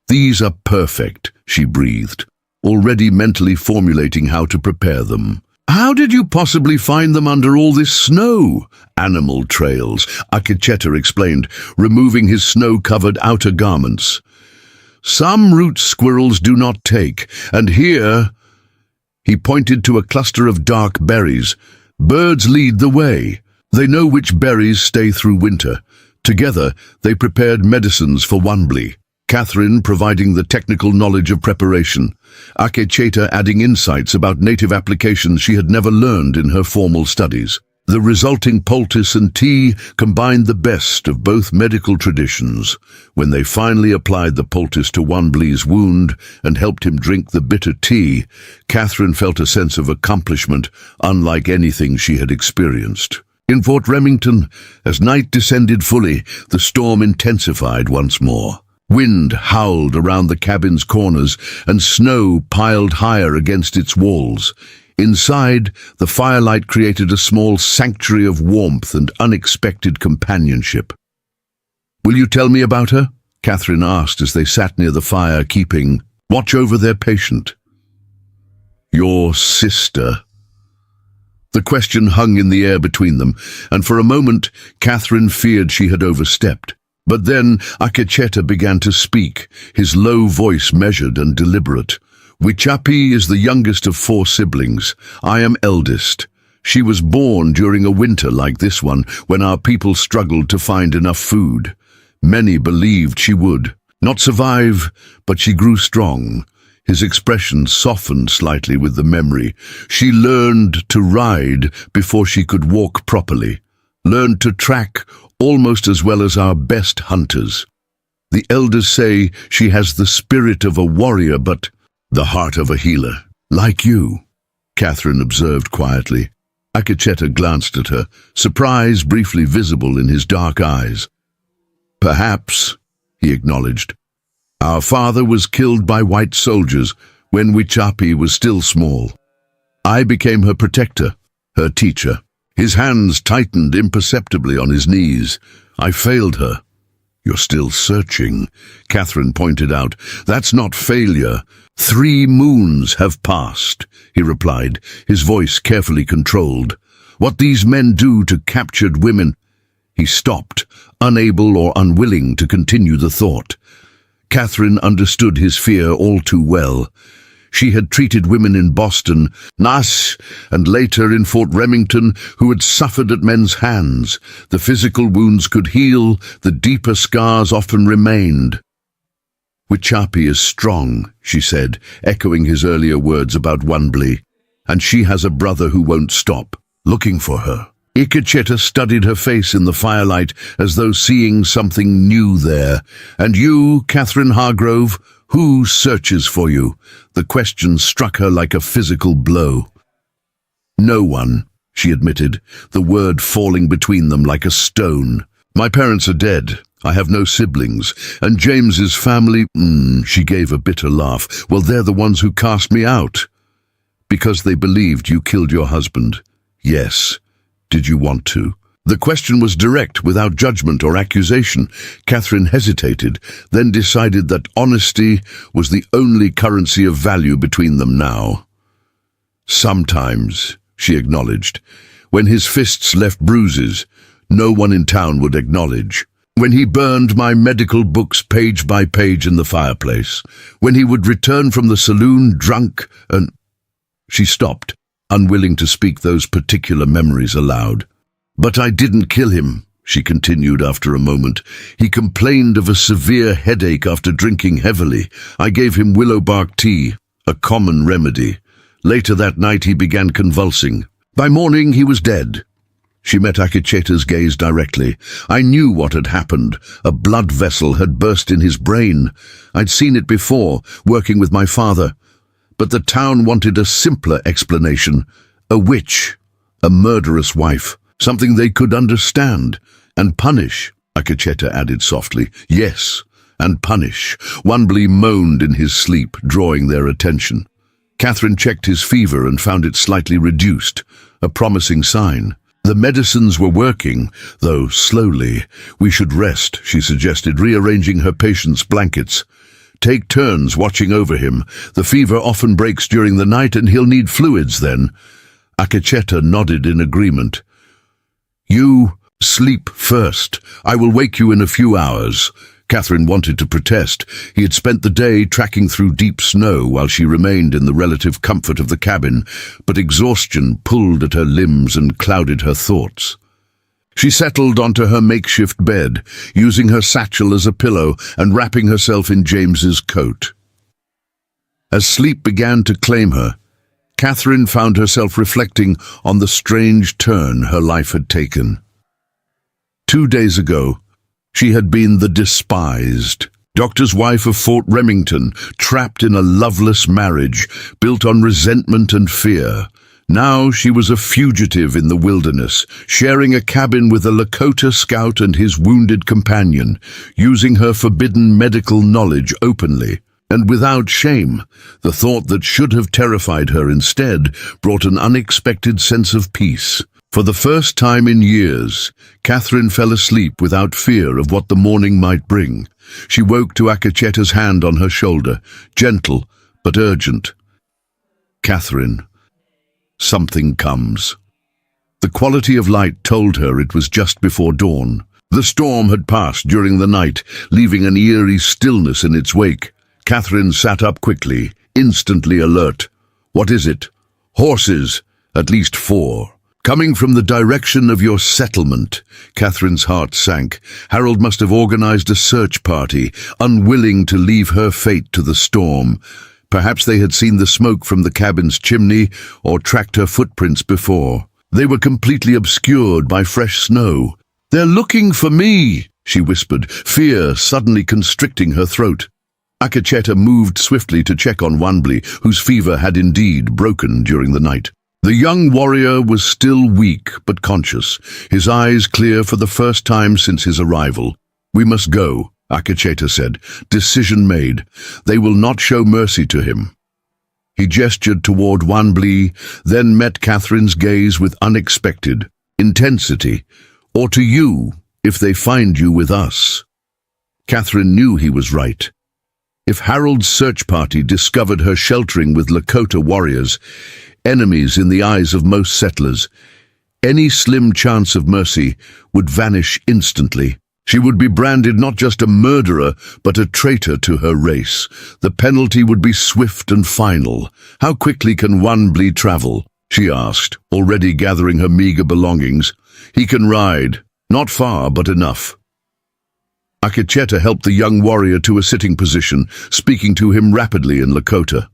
"These are perfect," she breathed, already mentally formulating how to prepare them. "How did you possibly find them under all this snow?" "Animal trails," Akecheta explained, removing his snow-covered outer garments. "Some roots squirrels do not take, and here—" He pointed to a cluster of dark berries. "Birds lead the way. They know which berries stay through winter. Together, they prepared medicines for Wanbli. Catherine providing the technical knowledge of preparation, Akecheta adding insights about native applications she had never learned in her formal studies. The resulting poultice and tea combined the best of both medical traditions. When they finally applied the poultice to Wanbli's wound and helped him drink the bitter tea, Catherine felt a sense of accomplishment unlike anything she had experienced. In Fort Remington, as night descended fully, the storm intensified once more. Wind howled around the cabin's corners, and snow piled higher against its walls. Inside, the firelight created a small sanctuary of warmth and unexpected companionship. "Will you tell me about her?" Catherine asked as they sat near the fire, keeping watch over their patient. "Your sister?" The question hung in the air between them, and for a moment Catherine feared she had overstepped. But then Akecheta began to speak, his low voice measured and deliberate. "Wichapi is the youngest of 4 siblings. I am eldest. She was born during a winter like this one, when our people struggled to find enough food. Many believed she would not survive, but she grew strong." His expression softened slightly with the memory. "She learned to ride before she could walk properly, learned to track almost as well as our best hunters. The elders say she has the spirit of a warrior, but the heart of a healer. Like you," Catherine observed quietly. Akecheta glanced at her, surprise briefly visible in his dark eyes. "Perhaps," he acknowledged. "Our father was killed by white soldiers when Wichapi was still small. I became her protector, her teacher." His hands tightened imperceptibly on his knees. "I failed her." "You're still searching," Catherine pointed out. "That's not failure. 3 moons have passed," he replied, his voice carefully controlled. "What these men do to captured women—" He stopped, unable or unwilling to continue the thought. Catherine understood his fear all too well. She had treated women in Boston, Nash, and later in Fort Remington who had suffered at men's hands. The physical wounds could heal, the deeper scars often remained. "Wichapi is strong," she said, echoing his earlier words about Wanbli, "and she has a brother who won't stop looking for her." Akecheta studied her face in the firelight as though seeing something new there. "And you, Catherine Hargrove, who searches for you?" The question struck her like a physical blow. "No one," she admitted, the word falling between them like a stone. "My parents are dead. I have no siblings. And James's family—" She gave a bitter laugh. "Well, they're the ones who cast me out." "Because they believed you killed your husband?" "Yes. Did you want to?" The question was direct, without judgment or accusation. Catherine hesitated, then decided that honesty was the only currency of value between them now. "Sometimes," she acknowledged. "When his fists left bruises, no one in town would acknowledge. When he burned my medical books page by page in the fireplace. When he would return from the saloon drunk and—" She stopped, unwilling to speak those particular memories aloud. "But I didn't kill him," she continued after a moment. He complained of a severe headache after drinking heavily. I gave him willow bark tea, a common remedy. Later that night he began convulsing. By morning he was dead. She met Akecheta's gaze directly. I knew what had happened. A blood vessel had burst in his brain. I'd seen it before, working with my father. But the town wanted a simpler explanation. A witch, a murderous wife, something they could understand and punish, Akecheta added softly. Yes, and punish. Wanbli moaned in his sleep, drawing their attention. Catherine checked his fever and found it slightly reduced, a promising sign. The medicines were working, though slowly. We should rest, she suggested, rearranging her patient's blankets. Take turns watching over him. The fever often breaks during the night and he'll need fluids then. Akecheta nodded in agreement. You sleep first. I will wake you in a few hours. Catherine wanted to protest. He had spent the day tracking through deep snow while she remained in the relative comfort of the cabin, but exhaustion pulled at her limbs and clouded her thoughts. She settled onto her makeshift bed, using her satchel as a pillow and wrapping herself in James's coat. As sleep began to claim her, Catherine found herself reflecting on the strange turn her life had taken. 2 days ago, she had been the despised, doctor's wife of Fort Remington, trapped in a loveless marriage built on resentment and fear. Now she was a fugitive in the wilderness, sharing a cabin with a Lakota scout and his wounded companion, using her forbidden medical knowledge openly and without shame. The thought that should have terrified her instead brought an unexpected sense of peace. For the first time in years, Catherine fell asleep without fear of what the morning might bring. She woke to Akecheta's hand on her shoulder, gentle but urgent. Catherine, something comes. The quality of light told her it was just before dawn. The storm had passed during the night, leaving an eerie stillness in its wake. Catherine sat up quickly, instantly alert. What is it? Horses, at least 4. Coming from the direction of your settlement. Catherine's heart sank. Harold must have organized a search party, unwilling to leave her fate to the storm. Perhaps they had seen the smoke from the cabin's chimney or tracked her footprints before. They were completely obscured by fresh snow. They're looking for me, she whispered, fear suddenly constricting her throat. Akecheta moved swiftly to check on Wanbli, whose fever had indeed broken during the night. The young warrior was still weak but conscious, his eyes clear for the first time since his arrival. We must go, Akecheta said. Decision made. They will not show mercy to him. He gestured toward Wanbli, then met Catherine's gaze with unexpected intensity. Or to you, if they find you with us. Catherine knew he was right. If Harold's search party discovered her sheltering with Lakota warriors, enemies in the eyes of most settlers, any slim chance of mercy would vanish instantly. She would be branded not just a murderer, but a traitor to her race. The penalty would be swift and final. How quickly can Wanbli travel? She asked, already gathering her meager belongings. He can ride, not far, but enough. Akecheta helped the young warrior to a sitting position, speaking to him rapidly in Lakota.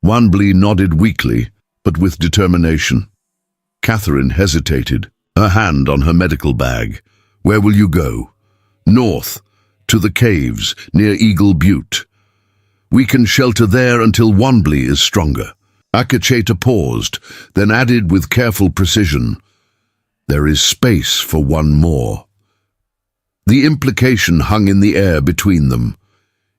Wanbli nodded weakly, but with determination. Catherine hesitated, her hand on her medical bag. Where will you go? North, to the caves, near Eagle Butte. We can shelter there until Wanbli is stronger. Akecheta paused, then added with careful precision, there is space for one more. The implication hung in the air between them.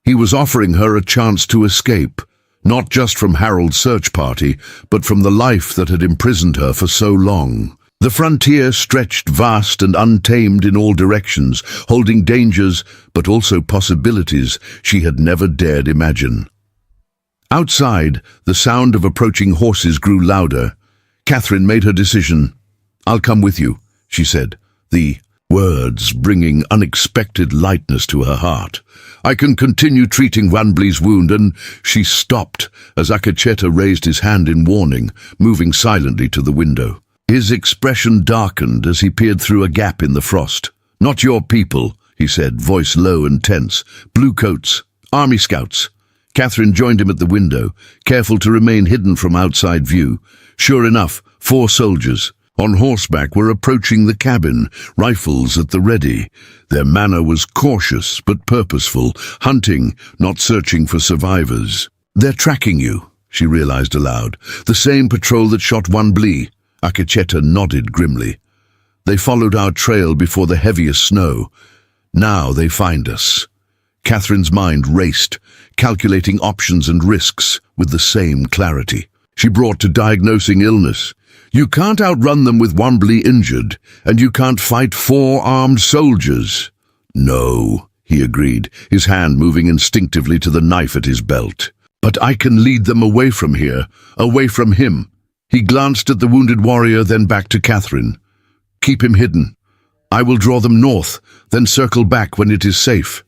He was offering her a chance to escape, not just from Harold's search party, but from the life that had imprisoned her for so long. The frontier stretched vast and untamed in all directions, holding dangers, but also possibilities she had never dared imagine. Outside, the sound of approaching horses grew louder. Catherine made her decision. I'll come with you, she said, the words bringing unexpected lightness to her heart. I can continue treating Wanbli's wound, and she stopped as Akecheta raised his hand in warning, moving silently to the window. His expression darkened as he peered through a gap in the frost. "Not your people," he said, voice low and tense. "Blue coats, army scouts." Catherine joined him at the window, careful to remain hidden from outside view. Sure enough, 4 soldiers on horseback were approaching the cabin, rifles at the ready. Their manner was cautious but purposeful, hunting, not searching for survivors. "They're tracking you," she realized aloud. "The same patrol that shot Wanblee." Akacheta nodded grimly. "They followed our trail before the heaviest snow. Now they find us." Catherine's mind raced, calculating options and risks with the same clarity. She brought to diagnosing illness. "You can't outrun them with Wanblee injured, and you can't fight 4 armed soldiers." "No," he agreed, his hand moving instinctively to the knife at his belt. "But I can lead them away from here, away from him." He glanced at the wounded warrior, then back to Catherine. "Keep him hidden. I will draw them north, then circle back when it is safe."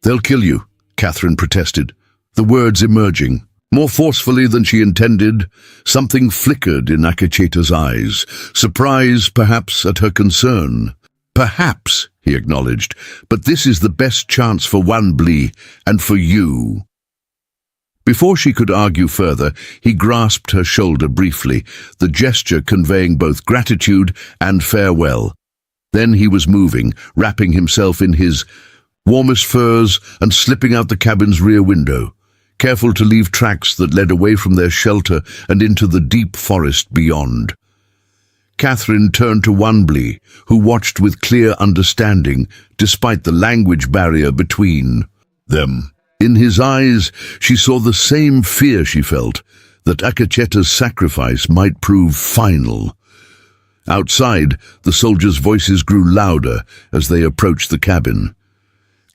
"They'll kill you," Catherine protested, the words emerging. More forcefully than she intended, something flickered in Akacheta's eyes, surprise perhaps at her concern. "Perhaps," he acknowledged, "but this is the best chance for Wanblee and for you." Before she could argue further, he grasped her shoulder briefly, the gesture conveying both gratitude and farewell. Then he was moving, wrapping himself in his warmest furs and slipping out the cabin's rear window, careful to leave tracks that led away from their shelter and into the deep forest beyond. Catherine turned to Wanblee, who watched with clear understanding, despite the language barrier between them. In his eyes, she saw the same fear she felt, that Akacheta's sacrifice might prove final. Outside, the soldiers' voices grew louder as they approached the cabin.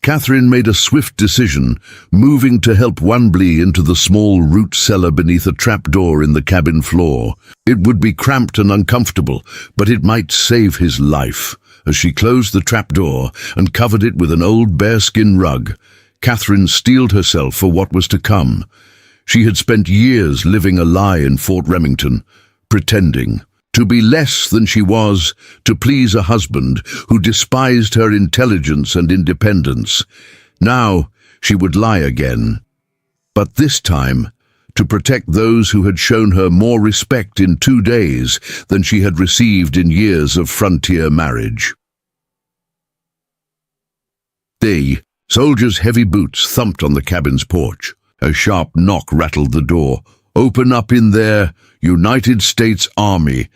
Catherine made a swift decision, moving to help Wanblee into the small root cellar beneath a trapdoor in the cabin floor. It would be cramped and uncomfortable, but it might save his life. As she closed the trapdoor and covered it with an old bearskin rug, Catherine steeled herself for what was to come. She had spent years living a lie in Fort Remington, pretending to be less than she was, to please a husband who despised her intelligence and independence. Now she would lie again, but this time to protect those who had shown her more respect in 2 days than she had received in years of frontier marriage. The soldiers' heavy boots thumped on the cabin's porch. A sharp knock rattled the door. "Open up in there, United States Army."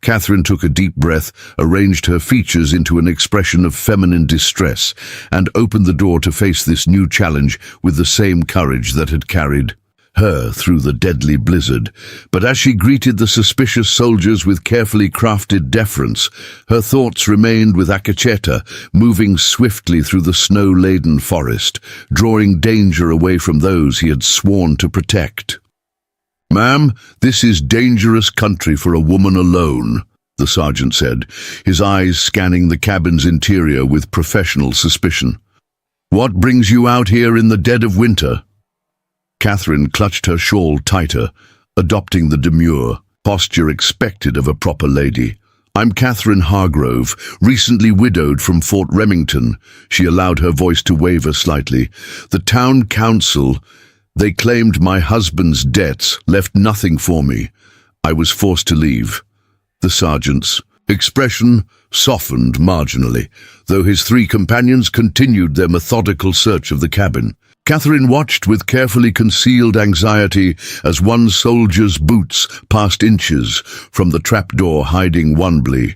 Catherine took a deep breath, arranged her features into an expression of feminine distress, and opened the door to face this new challenge with the same courage that had carried her through the deadly blizzard. But as she greeted the suspicious soldiers with carefully crafted deference, her thoughts remained with Akacheta, moving swiftly through the snow-laden forest, drawing danger away from those he had sworn to protect. "Ma'am, this is dangerous country for a woman alone," the sergeant said, his eyes scanning the cabin's interior with professional suspicion. "What brings you out here in the dead of winter?" Catherine clutched her shawl tighter, adopting the demure posture expected of a proper lady. "I'm Catherine Hargrove, recently widowed from Fort Remington." She allowed her voice to waver slightly. "The town council, they claimed my husband's debts left nothing for me. I was forced to leave." The sergeant's expression softened marginally, though his 3 companions continued their methodical search of the cabin. Catherine watched with carefully concealed anxiety as one soldier's boots passed inches from the trapdoor hiding Wanblee.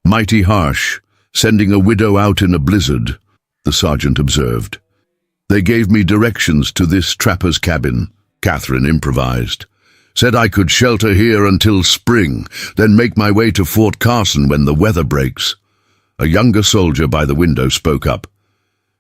"Mighty harsh, sending a widow out in a blizzard," the sergeant observed. "They gave me directions to this trapper's cabin," Catherine improvised. "Said I could shelter here until spring, then make my way to Fort Carson when the weather breaks." A younger soldier by the window spoke up.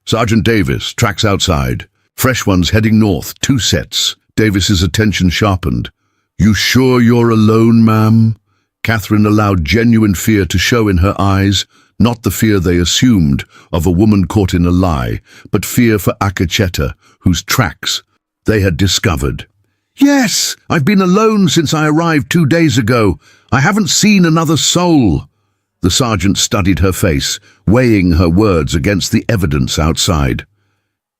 "Sergeant Davis, tracks outside. Fresh ones heading north, 2 sets." Davis's attention sharpened. "You sure you're alone, ma'am?" Catherine allowed genuine fear to show in her eyes, not the fear they assumed of a woman caught in a lie, but fear for Akacheta, whose tracks they had discovered. Yes, I've been alone since I arrived 2 days ago. I haven't seen another soul. The sergeant studied her face, weighing her words against the evidence outside.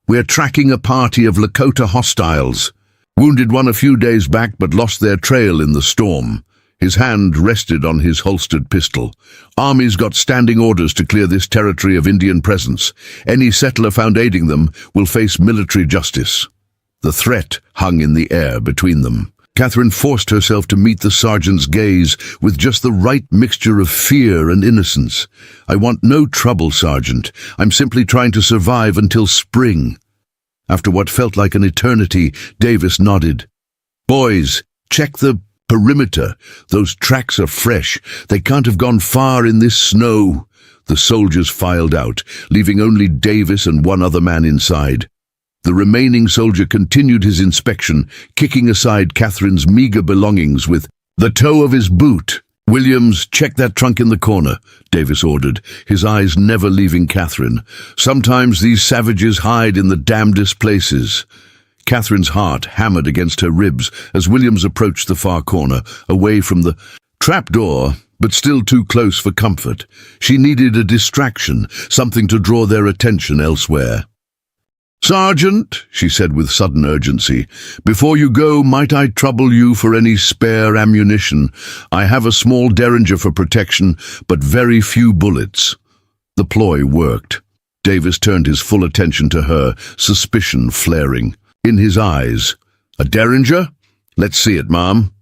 We're tracking a party of Lakota hostiles. Wounded one a few days back but lost their trail in the storm. His hand rested on his holstered pistol. Army's got standing orders to clear this territory of Indian presence. Any settler found aiding them will face military justice. The threat hung in the air between them. Catherine forced herself to meet the sergeant's gaze with just the right mixture of fear and innocence. I want no trouble, Sergeant. I'm simply trying to survive until spring. After what felt like an eternity, Davis nodded. Boys, check the perimeter. Those tracks are fresh. They can't have gone far in this snow. The soldiers filed out, leaving only Davis and one other man inside. The remaining soldier continued his inspection, kicking aside Catherine's meager belongings with the toe of his boot. Williams, check that trunk in the corner, Davis ordered, his eyes never leaving Catherine. Sometimes these savages hide in the damnedest places. Catherine's heart hammered against her ribs as Williams approached the far corner, away from the trapdoor, but still too close for comfort. She needed a distraction, something to draw their attention elsewhere. Sergeant, she said with sudden urgency, before you go, might I trouble you for any spare ammunition? I have a small derringer for protection, but very few bullets. The ploy worked. Davis turned his full attention to her, suspicion flaring. In his eyes, a derringer? Let's see it, ma'am.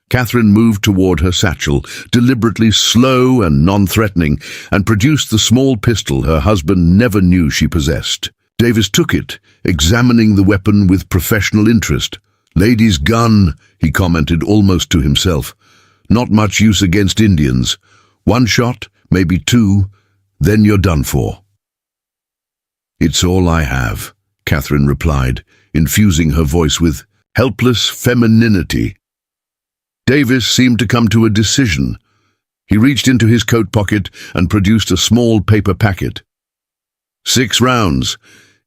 Catherine moved toward her satchel, deliberately slow and non-threatening, and produced the small pistol her husband never knew she possessed. Davis took it, examining the weapon with professional interest. Lady's gun, he commented almost to himself. Not much use against Indians. 1 shot, maybe 2, then you're done for. It's all I have, Catherine replied, infusing her voice with helpless femininity. Davis seemed to come to a decision. He reached into his coat pocket and produced a small paper packet. 6 rounds.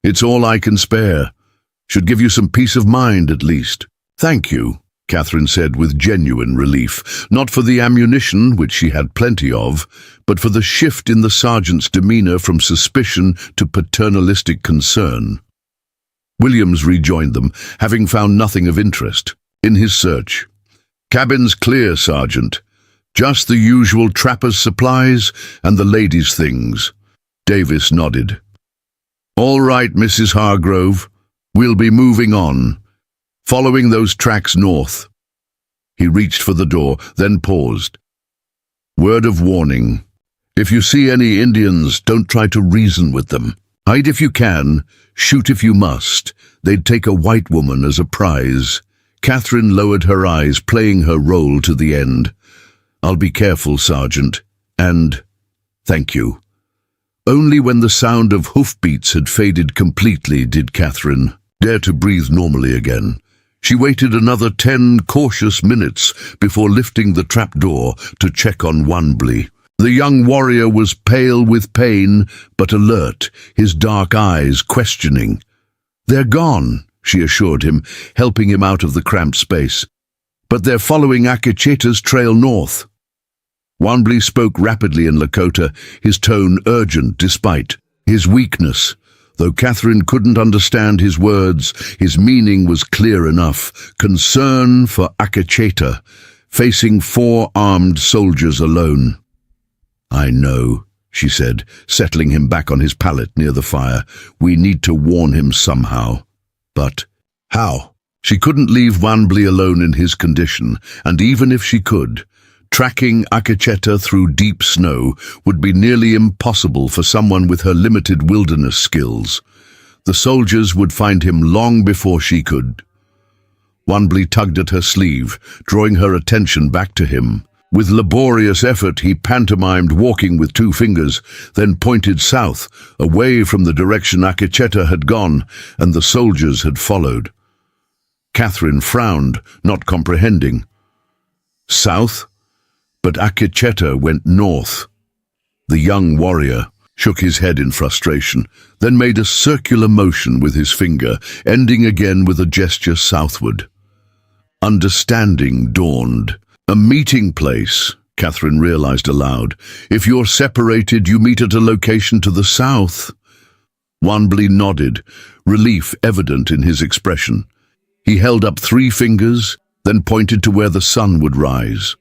It's all I can spare. Should give you some peace of mind, at least. Thank you, Catherine said with genuine relief, not for the ammunition, which she had plenty of, but for the shift in the sergeant's demeanor from suspicion to paternalistic concern. Williams rejoined them, having found nothing of interest in his search. Cabin's clear, Sergeant. Just the usual trapper's supplies and the ladies' things. Davis nodded. All right, Mrs. Hargrove. We'll be moving on, following those tracks north. He reached for the door, then paused. Word of warning. If you see any Indians, don't try to reason with them. Hide if you can, shoot if you must. They'd take a white woman as a prize. Catherine lowered her eyes, playing her role to the end. I'll be careful, Sergeant, and thank you. Only when the sound of hoofbeats had faded completely did Catherine dare to breathe normally again. She waited another 10 cautious minutes before lifting the trapdoor to check on Wanbley. The young warrior was pale with pain, but alert, his dark eyes questioning. They're gone, she assured him, helping him out of the cramped space. But they're following Akecheta's trail north. Wanbley spoke rapidly in Lakota, his tone urgent despite his weakness. Though Catherine couldn't understand his words, his meaning was clear enough. Concern for Akecheta, facing 4 armed soldiers alone. I know, she said, settling him back on his pallet near the fire. We need to warn him somehow. But how? She couldn't leave Wanbley alone in his condition, and even if she could, tracking Akecheta through deep snow would be nearly impossible for someone with her limited wilderness skills. The soldiers would find him long before she could. Wanbley tugged at her sleeve, drawing her attention back to him. With laborious effort, he pantomimed walking with 2 fingers, then pointed south, away from the direction Akecheta had gone, and the soldiers had followed. Catherine frowned, not comprehending. South? But Akecheta went north. The young warrior shook his head in frustration, then made a circular motion with his finger, ending again with a gesture southward. Understanding dawned. A meeting place, Catherine realized aloud. If you're separated, you meet at a location to the south. Wanbli nodded, relief evident in his expression. He held up 3 fingers, then pointed to where the sun would rise.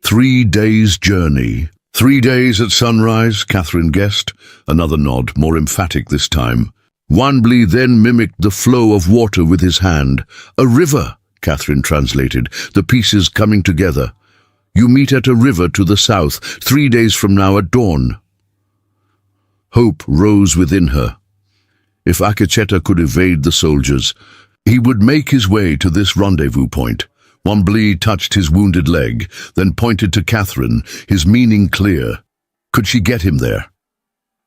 3 days' journey. 3 days at sunrise, Catherine guessed. Another nod, more emphatic this time. Wanbli then mimicked the flow of water with his hand. A river, Catherine translated, the pieces coming together. You meet at a river to the south, 3 days from now at dawn. Hope rose within her. If Akacheta could evade the soldiers, he would make his way to this rendezvous point. Wanbli touched his wounded leg, then pointed to Catherine, his meaning clear. Could she get him there?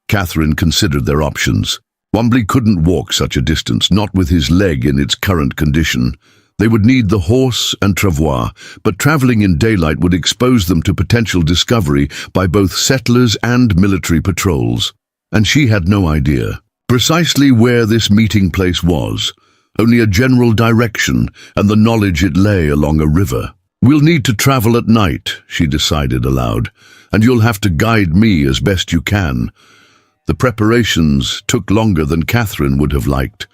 Catherine considered their options. Wanbli couldn't walk such a distance, not with his leg in its current condition. They would need the horse and travois, but traveling in daylight would expose them to potential discovery by both settlers and military patrols. And she had no idea precisely where this meeting place was, only a general direction and the knowledge it lay along a river. We'll need to travel at night, she decided aloud, and you'll have to guide me as best you can. The preparations took longer than Catherine would have liked.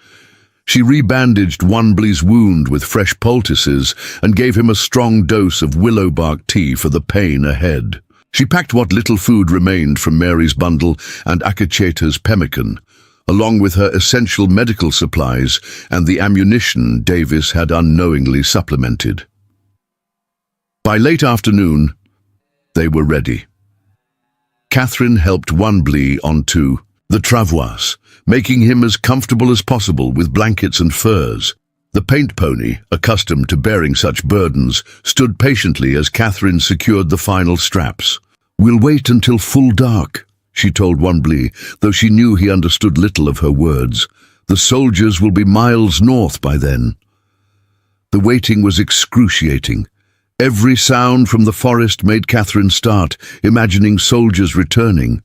She rebandaged Wanbli's wound with fresh poultices and gave him a strong dose of willow bark tea for the pain ahead. She packed what little food remained from Mary's bundle and Akacheta's pemmican, along with her essential medical supplies and the ammunition Davis had unknowingly supplemented. By late afternoon, they were ready. Catherine helped Wanbli onto the travois, making him as comfortable as possible with blankets and furs. The paint pony, accustomed to bearing such burdens, stood patiently as Catherine secured the final straps. We'll wait until full dark, she told Wanbli, though she knew he understood little of her words. The soldiers will be miles north by then. The waiting was excruciating. Every sound from the forest made Catherine start, imagining soldiers returning.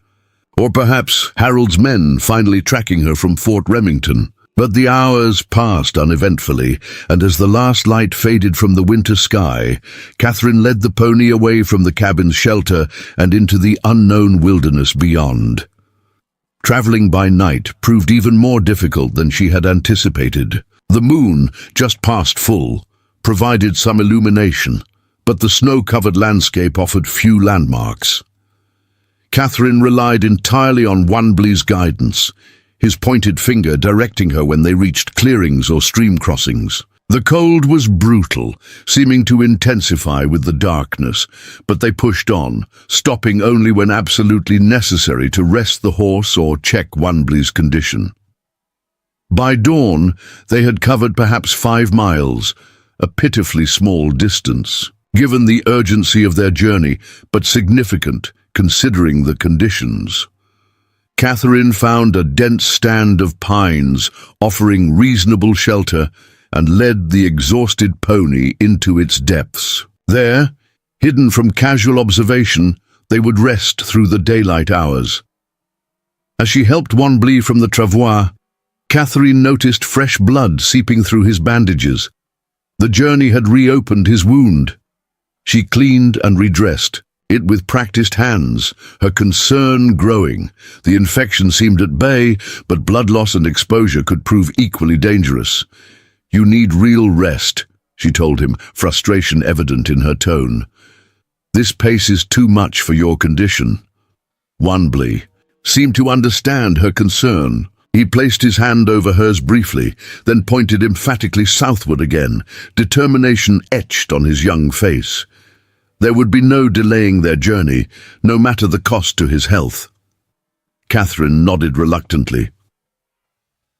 Or perhaps Harold's men finally tracking her from Fort Remington. But the hours passed uneventfully, and as the last light faded from the winter sky, Catherine led the pony away from the cabin's shelter and into the unknown wilderness beyond. Traveling by night proved even more difficult than she had anticipated. The moon, just past full, provided some illumination, but the snow-covered landscape offered few landmarks. Catherine relied entirely on Wanbli's guidance, his pointed finger directing her when they reached clearings or stream crossings. The cold was brutal, seeming to intensify with the darkness, but they pushed on, stopping only when absolutely necessary to rest the horse or check Wanbli's condition. By dawn, they had covered perhaps 5 miles, a pitifully small distance, given the urgency of their journey, but significant considering the conditions. Catherine found a dense stand of pines offering reasonable shelter and led the exhausted pony into its depths. There, hidden from casual observation, they would rest through the daylight hours. As she helped Wanbli from the travois, Catherine noticed fresh blood seeping through his bandages. The journey had reopened his wound. She cleaned and redressed it with practiced hands, her concern growing. The infection seemed at bay, but blood loss and exposure could prove equally dangerous. You need real rest, she told him, frustration evident in her tone. This pace is too much for your condition. Wanbli seemed to understand her concern. He placed his hand over hers briefly, then pointed emphatically southward again, determination etched on his young face. There would be no delaying their journey, no matter the cost to his health. Catherine nodded reluctantly.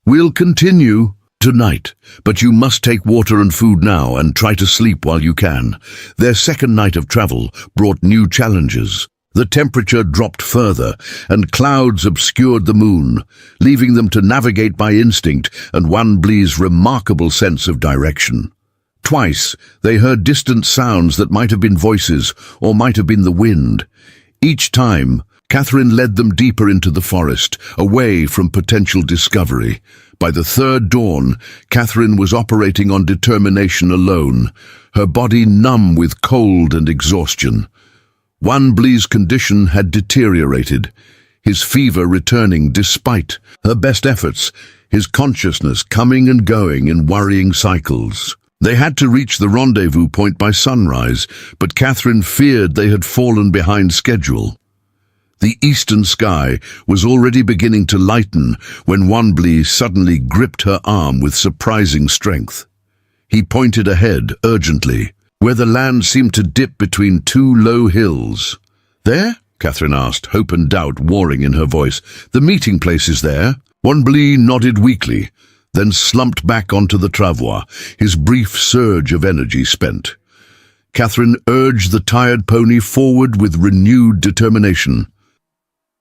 We'll continue tonight, but you must take water and food now and try to sleep while you can. Their second night of travel brought new challenges. The temperature dropped further, and clouds obscured the moon, leaving them to navigate by instinct and Wanbli's remarkable sense of direction. Twice, they heard distant sounds that might have been voices or might have been the wind. Each time, Catherine led them deeper into the forest, away from potential discovery. By the third dawn, Catherine was operating on determination alone, her body numb with cold and exhaustion. Wanbli's condition had deteriorated, his fever returning despite her best efforts, his consciousness coming and going in worrying cycles. They had to reach the rendezvous point by sunrise, but Catherine feared they had fallen behind schedule. The eastern sky was already beginning to lighten when Wanbli suddenly gripped her arm with surprising strength. He pointed ahead urgently, where the land seemed to dip between two low hills. "There?" Catherine asked, hope and doubt warring in her voice. "The meeting place is there?" Wanbli nodded weakly, then slumped back onto the travois, his brief surge of energy spent. Catherine urged the tired pony forward with renewed determination.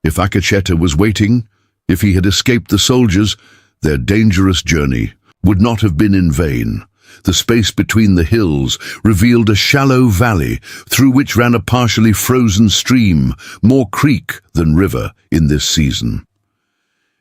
If Akacheta was waiting, if he had escaped the soldiers, their dangerous journey would not have been in vain. The space between the hills revealed a shallow valley through which ran a partially frozen stream, more creek than river in this season.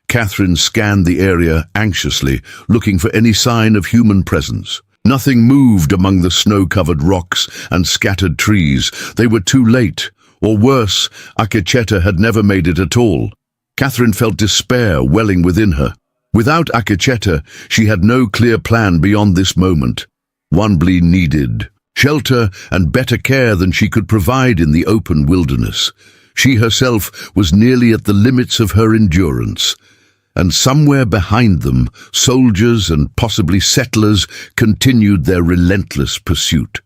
Catherine scanned the area anxiously, looking for any sign of human presence. Nothing moved among the snow-covered rocks and scattered trees. They were too late. Or worse, Akacheta had never made it at all. Catherine felt despair welling within her. Without Akacheta, she had no clear plan beyond this moment. Wanbli needed shelter and better care than she could provide in the open wilderness. She herself was nearly at the limits of her endurance. And somewhere behind them, soldiers and possibly settlers continued their relentless pursuit.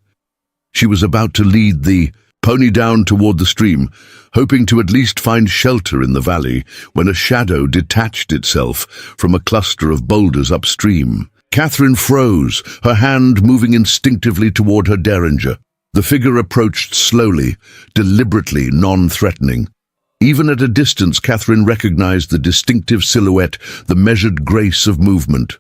She was about to lead the pony down toward the stream, hoping to at least find shelter in the valley, when a shadow detached itself from a cluster of boulders upstream. Catherine froze, her hand moving instinctively toward her derringer. The figure approached slowly, deliberately non-threatening. Even at a distance, Catherine recognized the distinctive silhouette, the measured grace of movement.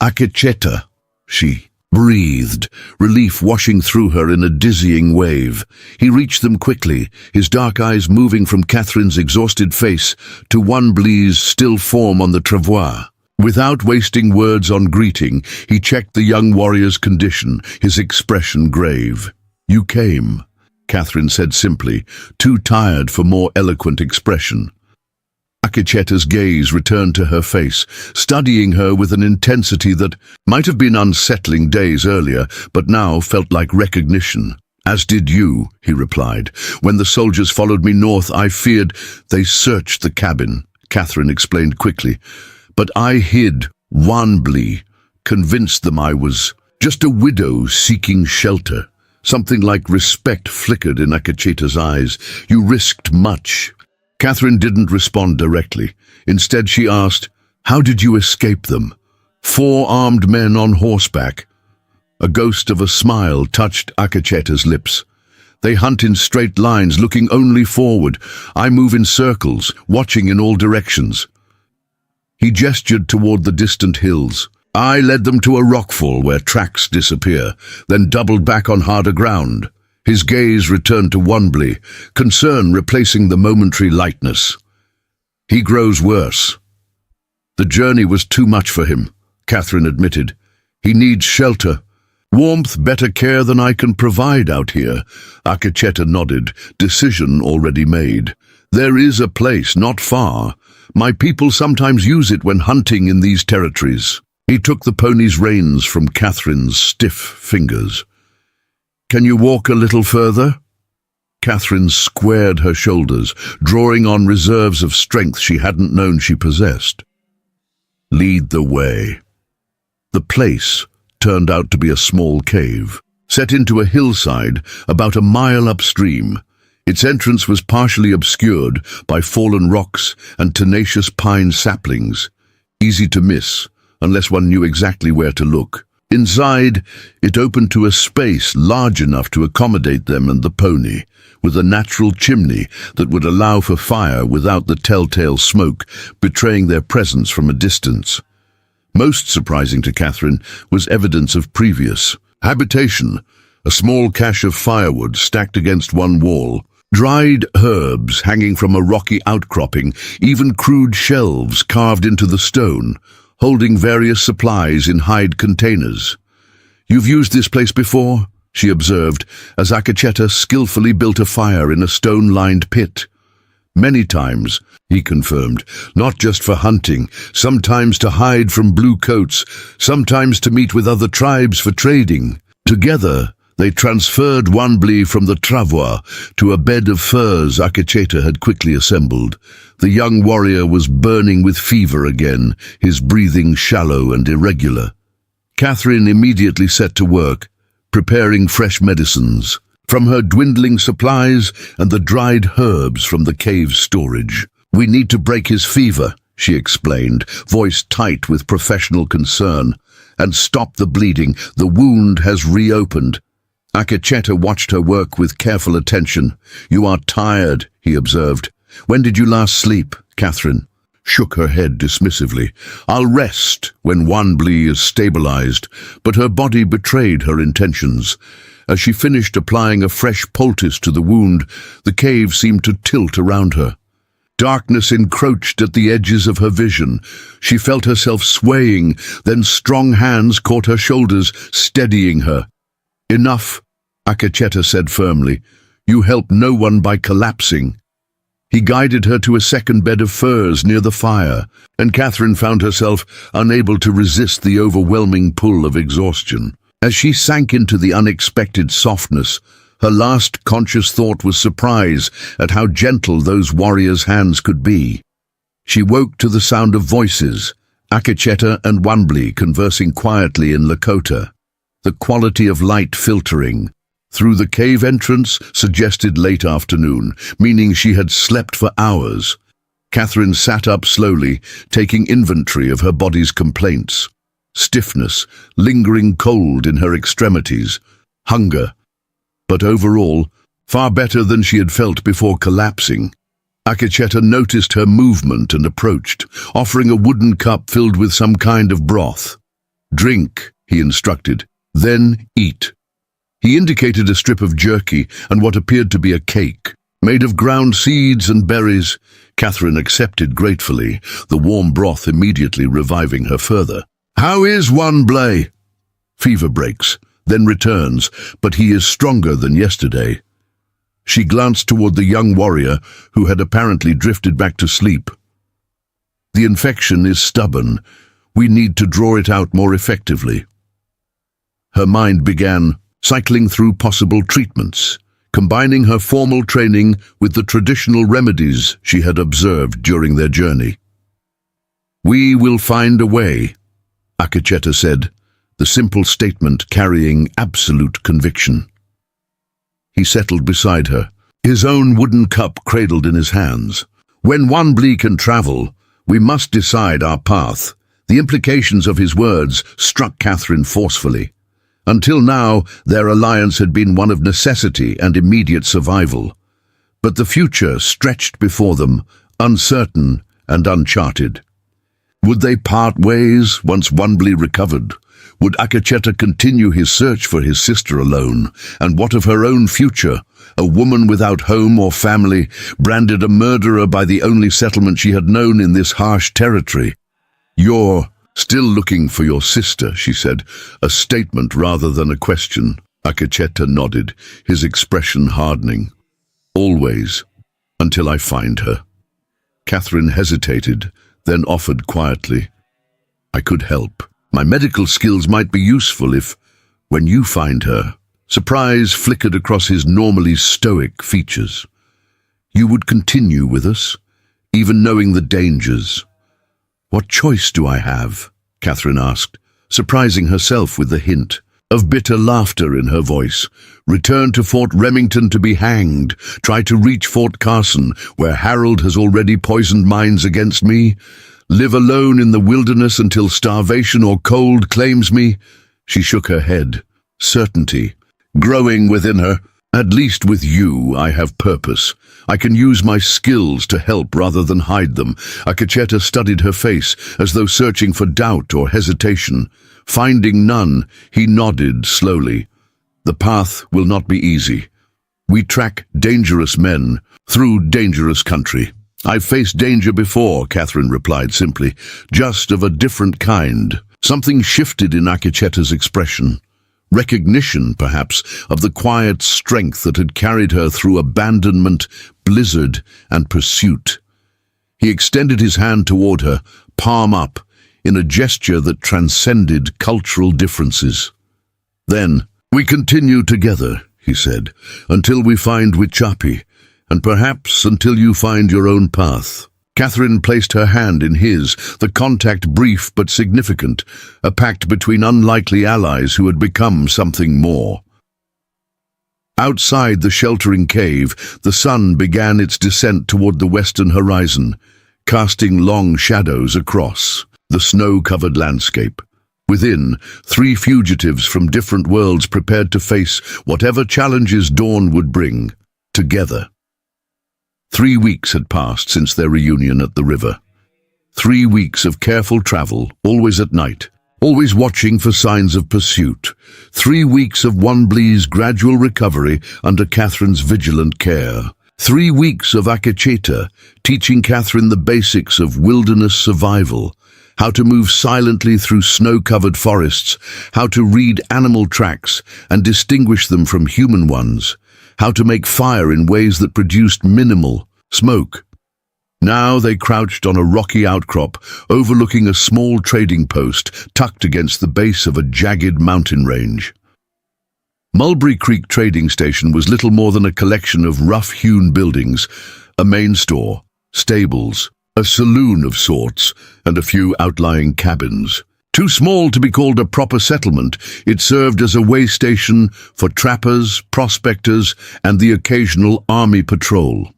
"Akacheta," she breathed, relief washing through her in a dizzying wave. He reached them quickly, his dark eyes moving from Catherine's exhausted face to Wanbli's still form on the travois. Without wasting words on greeting, he checked the young warrior's condition, his expression grave. "You came," Catherine said simply, too tired for more eloquent expression. Akacheta's gaze returned to her face, studying her with an intensity that might have been unsettling days earlier, but now felt like recognition. "As did you," he replied. "When the soldiers followed me north, I feared they searched the cabin," Catherine explained quickly. "But I hid Wanbli, convinced them I was just a widow seeking shelter." Something like respect flickered in Akacheta's eyes. "You risked much." Catherine didn't respond directly. Instead she asked, "How did you escape them?" "4 armed men on horseback." A ghost of a smile touched Akacheta's lips. "They hunt in straight lines, looking only forward. I move in circles, watching in all directions." He gestured toward the distant hills. "I led them to a rockfall where tracks disappear, then doubled back on harder ground." His gaze returned to Wanbli, concern replacing the momentary lightness. "He grows worse." "The journey was too much for him," Catherine admitted. "He needs shelter. Warmth, better care than I can provide out here." Akacheta nodded, decision already made. "There is a place not far. My people sometimes use it when hunting in these territories." He took the pony's reins from Catherine's stiff fingers. "Can you walk a little further?" Catherine squared her shoulders, drawing on reserves of strength she hadn't known she possessed. "Lead the way." The place turned out to be a small cave, set into a hillside about a mile upstream. Its entrance was partially obscured by fallen rocks and tenacious pine saplings, easy to miss unless one knew exactly where to look. Inside, it opened to a space large enough to accommodate them and the pony, with a natural chimney that would allow for fire without the telltale smoke betraying their presence from a distance. Most surprising to Catherine was evidence of previous habitation, a small cache of firewood stacked against one wall, dried herbs hanging from a rocky outcropping, even crude shelves carved into the stone, holding various supplies in hide containers. "You've used this place before?" she observed, as Akacheta skillfully built a fire in a stone-lined pit. "Many times," he confirmed, "not just for hunting, sometimes to hide from blue coats, sometimes to meet with other tribes for trading. Together, they transferred Wanbli from the travois to a bed of furs Akacheta had quickly assembled. The young warrior was burning with fever again, his breathing shallow and irregular. Catherine immediately set to work, preparing fresh medicines from her dwindling supplies and the dried herbs from the cave's storage. "We need to break his fever," she explained, voice tight with professional concern, "and stop the bleeding. The wound has reopened." Akacheta watched her work with careful attention. "You are tired," he observed. "When did you last sleep?" Catherine shook her head dismissively. "I'll rest when Wanbli is stabilized," but her body betrayed her intentions. As she finished applying a fresh poultice to the wound, the cave seemed to tilt around her. Darkness encroached at the edges of her vision. She felt herself swaying, then strong hands caught her shoulders, steadying her. "Enough," Akacheta said firmly. "You help no one by collapsing." He guided her to a second bed of furs near the fire, and Catherine found herself unable to resist the overwhelming pull of exhaustion. As she sank into the unexpected softness, her last conscious thought was surprise at how gentle those warriors' hands could be. She woke to the sound of voices, Akacheta and Wanbli conversing quietly in Lakota. The quality of light filtering through the cave entrance suggested late afternoon, meaning she had slept for hours. Catherine sat up slowly, taking inventory of her body's complaints. Stiffness, lingering cold in her extremities, hunger. But overall, far better than she had felt before collapsing. Akacheta noticed her movement and approached, offering a wooden cup filled with some kind of broth. "Drink," he instructed, "then eat." He indicated a strip of jerky and what appeared to be a cake, made of ground seeds and berries. Catherine accepted gratefully, the warm broth immediately reviving her further. "How is Wanbli?" "Fever breaks, then returns, but he is stronger than yesterday." She glanced toward the young warrior, who had apparently drifted back to sleep. "The infection is stubborn. We need to draw it out more effectively." Her mind began cycling through possible treatments, combining her formal training with the traditional remedies she had observed during their journey. "We will find a way," Akacheta said, the simple statement carrying absolute conviction. He settled beside her, his own wooden cup cradled in his hands. "When Wanbli can travel, we must decide our path." The implications of his words struck Catherine forcefully. Until now, their alliance had been one of necessity and immediate survival. But the future stretched before them, uncertain and uncharted. Would they part ways once Wanbli recovered? Would Akacheta continue his search for his sister alone? And what of her own future? A woman without home or family, branded a murderer by the only settlement she had known in this harsh territory. "You're still looking for your sister," she said, a statement rather than a question. Akacheta nodded, his expression hardening. "Always, until I find her." Catherine hesitated, then offered quietly, "I could help. My medical skills might be useful if, when you find her." Surprise flickered across his normally stoic features. "You would continue with us, even knowing the dangers?" "What choice do I have?" Catherine asked, surprising herself with the hint of bitter laughter in her voice. "Return to Fort Remington to be hanged? Try to reach Fort Carson, where Harold has already poisoned minds against me? Live alone in the wilderness until starvation or cold claims me?" She shook her head, certainty growing within her. "At least with you, I have purpose. I can use my skills to help rather than hide them." Akacheta studied her face, as though searching for doubt or hesitation. Finding none, he nodded slowly. "The path will not be easy. We track dangerous men through dangerous country. "I've faced danger before," Catherine replied simply, "just of a different kind." Something shifted in Akecheta's expression. Recognition, perhaps, of the quiet strength that had carried her through abandonment, blizzard, and pursuit. He extended his hand toward her, palm up, in a gesture that transcended cultural differences. "Then, we continue together," he said, "until we find Wichapi, and perhaps until you find your own path." Catherine placed her hand in his, the contact brief but significant, a pact between unlikely allies who had become something more. Outside the sheltering cave, the sun began its descent toward the western horizon, casting long shadows across the snow-covered landscape. Within, 3 fugitives from different worlds prepared to face whatever challenges dawn would bring, together. 3 weeks had passed since their reunion at the river. 3 weeks of careful travel, always at night, always watching for signs of pursuit. 3 weeks of Wonblee's gradual recovery under Catherine's vigilant care. 3 weeks of Akecheta teaching Catherine the basics of wilderness survival, how to move silently through snow-covered forests, how to read animal tracks and distinguish them from human ones, how to make fire in ways that produced minimal smoke. Now they crouched on a rocky outcrop overlooking a small trading post tucked against the base of a jagged mountain range. Mulberry Creek Trading Station was little more than a collection of rough-hewn buildings, a main store, stables, a saloon of sorts, and a few outlying cabins. Too small to be called a proper settlement, it served as a way station for trappers, prospectors, and the occasional army patrol.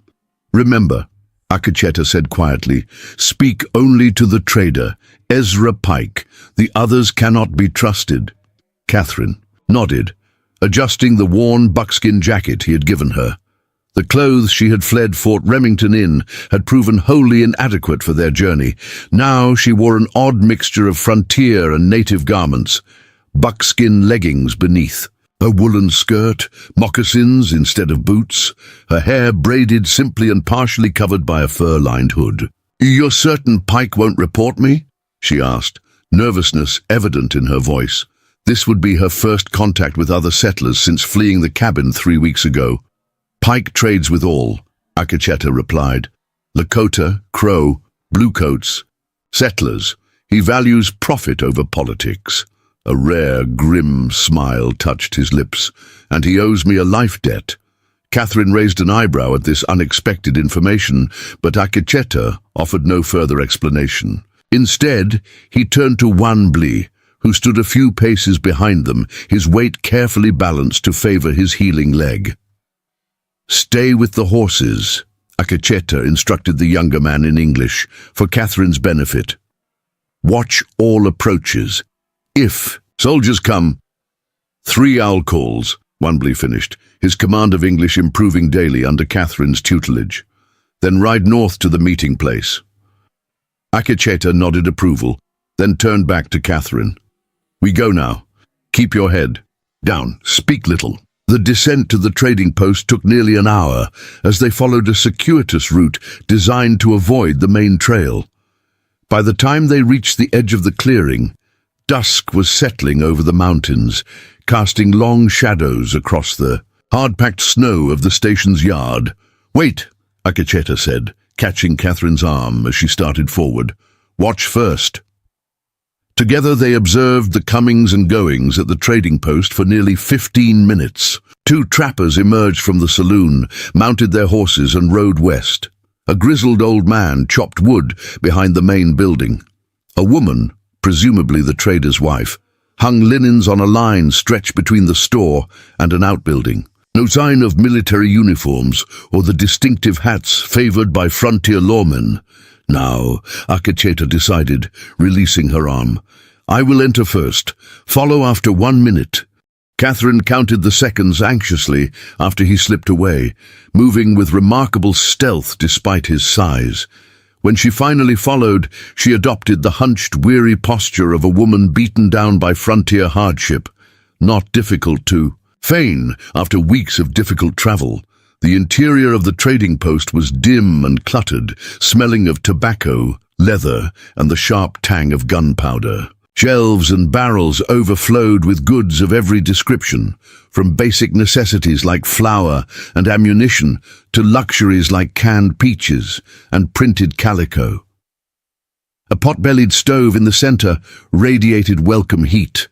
"Remember," Akecheta said quietly, "speak only to the trader, Ezra Pike. The others cannot be trusted." Catherine nodded, adjusting the worn buckskin jacket he had given her. The clothes she had fled Fort Remington in had proven wholly inadequate for their journey. Now she wore an odd mixture of frontier and native garments, buckskin leggings beneath, a woolen skirt, moccasins instead of boots, her hair braided simply and partially covered by a fur-lined hood. "You're certain Pike won't report me?" she asked, nervousness evident in her voice. This would be her first contact with other settlers since fleeing the cabin 3 weeks ago. "Pike trades with all," Akecheta replied. "Lakota, Crow, Bluecoats, settlers. He values profit over politics." A rare, grim smile touched his lips. "And he owes me a life debt." Catherine raised an eyebrow at this unexpected information, but Akecheta offered no further explanation. Instead, he turned to Wonblee, who stood a few paces behind them, his weight carefully balanced to favor his healing leg. "Stay with the horses," Akecheta instructed the younger man in English, for Catherine's benefit. "Watch all approaches. If soldiers come..." 3 owl calls, Wonblee finished, his command of English improving daily under Catherine's tutelage. "Then ride north to the meeting place." Akecheta nodded approval, then turned back to Catherine. "We go now. Keep your head down. Speak little." The descent to the trading post took nearly an hour as they followed a circuitous route designed to avoid the main trail. By the time they reached the edge of the clearing, dusk was settling over the mountains, casting long shadows across the hard-packed snow of the station's yard. "Wait," Akecheta said, catching Catherine's arm as she started forward. "Watch first." Together they observed the comings and goings at the trading post for nearly 15 minutes. 2 trappers emerged from the saloon, mounted their horses and rode west. A grizzled old man chopped wood behind the main building. A woman, presumably the trader's wife, hung linens on a line stretched between the store and an outbuilding. No sign of military uniforms or the distinctive hats favored by frontier lawmen. "Now," Akecheta decided, releasing her arm. "I will enter first. Follow after 1 minute." Catherine counted the seconds anxiously after he slipped away, moving with remarkable stealth despite his size. When she finally followed, she adopted the hunched, weary posture of a woman beaten down by frontier hardship. Not difficult to feign after weeks of difficult travel. The interior of the trading post was dim and cluttered, smelling of tobacco, leather, and the sharp tang of gunpowder. Shelves and barrels overflowed with goods of every description, from basic necessities like flour and ammunition to luxuries like canned peaches and printed calico. A pot-bellied stove in the center radiated welcome heat.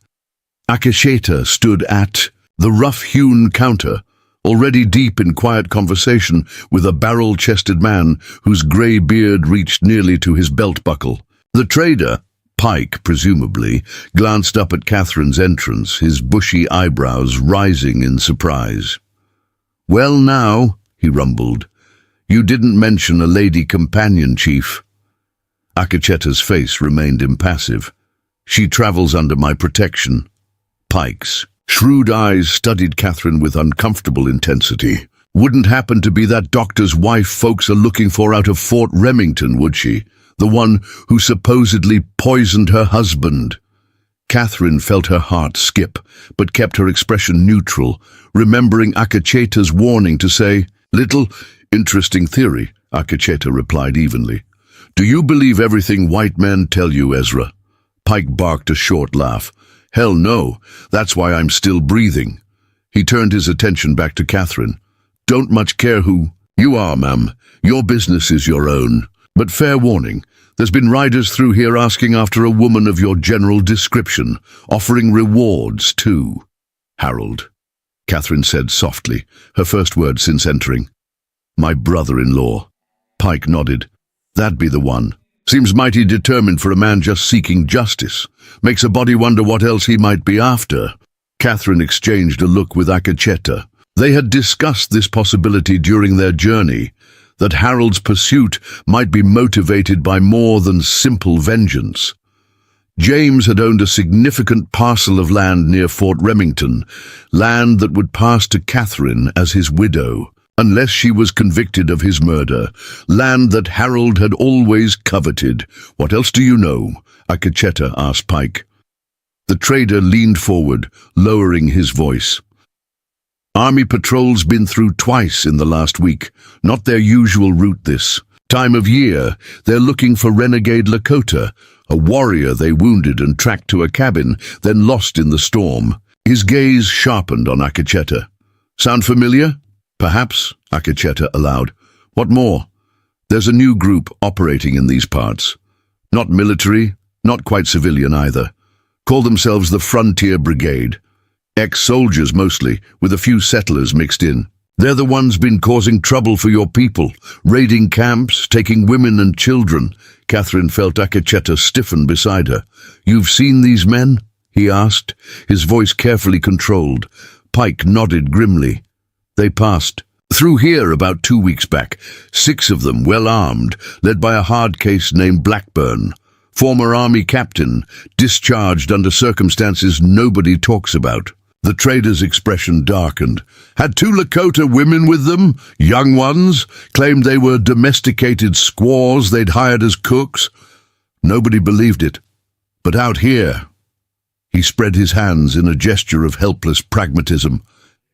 Akasheta stood at the rough-hewn counter, already deep in quiet conversation with a barrel-chested man whose grey beard reached nearly to his belt-buckle. The trader, Pike presumably, glanced up at Catherine's entrance, his bushy eyebrows rising in surprise. "Well now," he rumbled, "you didn't mention a lady companion, Chief." Akacheta's face remained impassive. "She travels under my protection." Pike's shrewd eyes studied Catherine with uncomfortable intensity. "Wouldn't happen to be that doctor's wife folks are looking for out of Fort Remington, would she? The one who supposedly poisoned her husband?" Catherine felt her heart skip, but kept her expression neutral, remembering Akacheta's warning to say, "Little interesting theory," Akacheta replied evenly. "Do you believe everything white men tell you, Ezra?" Pike barked a short laugh. "Hell no, that's why I'm still breathing." He turned his attention back to Catherine. "Don't much care who you are, ma'am. Your business is your own. But fair warning, there's been riders through here asking after a woman of your general description, offering rewards too." "Harold," Catherine said softly, her first word since entering. "My brother-in-law." Pike nodded. "That'd be the one. Seems mighty determined for a man just seeking justice. Makes a body wonder what else he might be after." Catherine exchanged a look with Akacheta. They had discussed this possibility during their journey, that Harold's pursuit might be motivated by more than simple vengeance. James had owned a significant parcel of land near Fort Remington, land that would pass to Catherine as his widow, unless she was convicted of his murder, land that Harold had always coveted. "What else do you know?" Akacheta asked Pike. The trader leaned forward, lowering his voice. "Army patrols been through twice in the last week. Not their usual route this time of year. They're looking for renegade Lakota, a warrior they wounded and tracked to a cabin, then lost in the storm." His gaze sharpened on Akacheta. "Sound familiar?" "Perhaps," Akacheta allowed. "What more?" "There's a new group operating in these parts. Not military, not quite civilian either. Call themselves the Frontier Brigade. Ex-soldiers mostly, with a few settlers mixed in. They're the ones been causing trouble for your people, raiding camps, taking women and children." Catherine felt Akacheta stiffen beside her. "You've seen these men?" he asked, his voice carefully controlled. Pike nodded grimly. "They passed through here about 2 weeks back. 6 of them, well armed, led by a hard case named Blackburn. Former army captain, discharged under circumstances nobody talks about." The trader's expression darkened. "Had 2 Lakota women with them, young ones, claimed they were domesticated squaws they'd hired as cooks. Nobody believed it. But out here..." He spread his hands in a gesture of helpless pragmatism.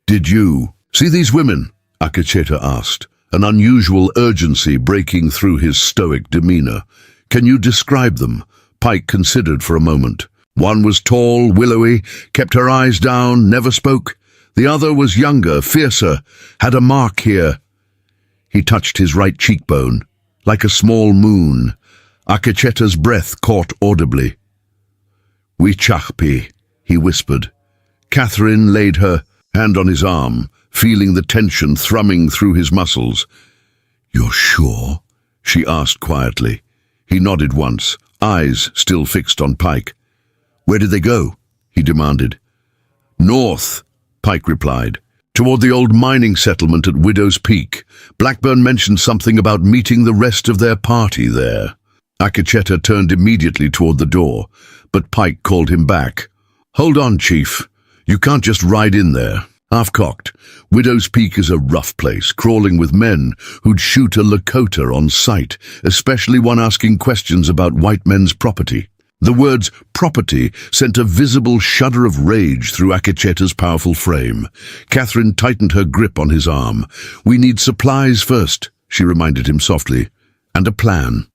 "Did you see these women?" Akacheta asked, an unusual urgency breaking through his stoic demeanor. "Can you describe them?" Pike considered for a moment. "One was tall, willowy, kept her eyes down, never spoke. The other was younger, fiercer, had a mark here." He touched his right cheekbone, like a small moon. Akacheta's breath caught audibly. "We Shappa," he whispered. Catherine laid her hand on his arm, feeling the tension thrumming through his muscles. "You're sure?" she asked quietly. He nodded once, eyes still fixed on Pike. "Where did they go?" he demanded. "North," Pike replied, "toward the old mining settlement at Widow's Peak. Blackburn mentioned something about meeting the rest of their party there." Akacheta turned immediately toward the door, but Pike called him back. "Hold on, Chief. You can't just ride in there." Half-cocked, Widow's Peak is a rough place, crawling with men who'd shoot a Lakota on sight, especially one asking questions about white men's property. The words property sent a visible shudder of rage through Akecheta's powerful frame. Catherine tightened her grip on his arm. "We need supplies first," she reminded him softly, "and a plan."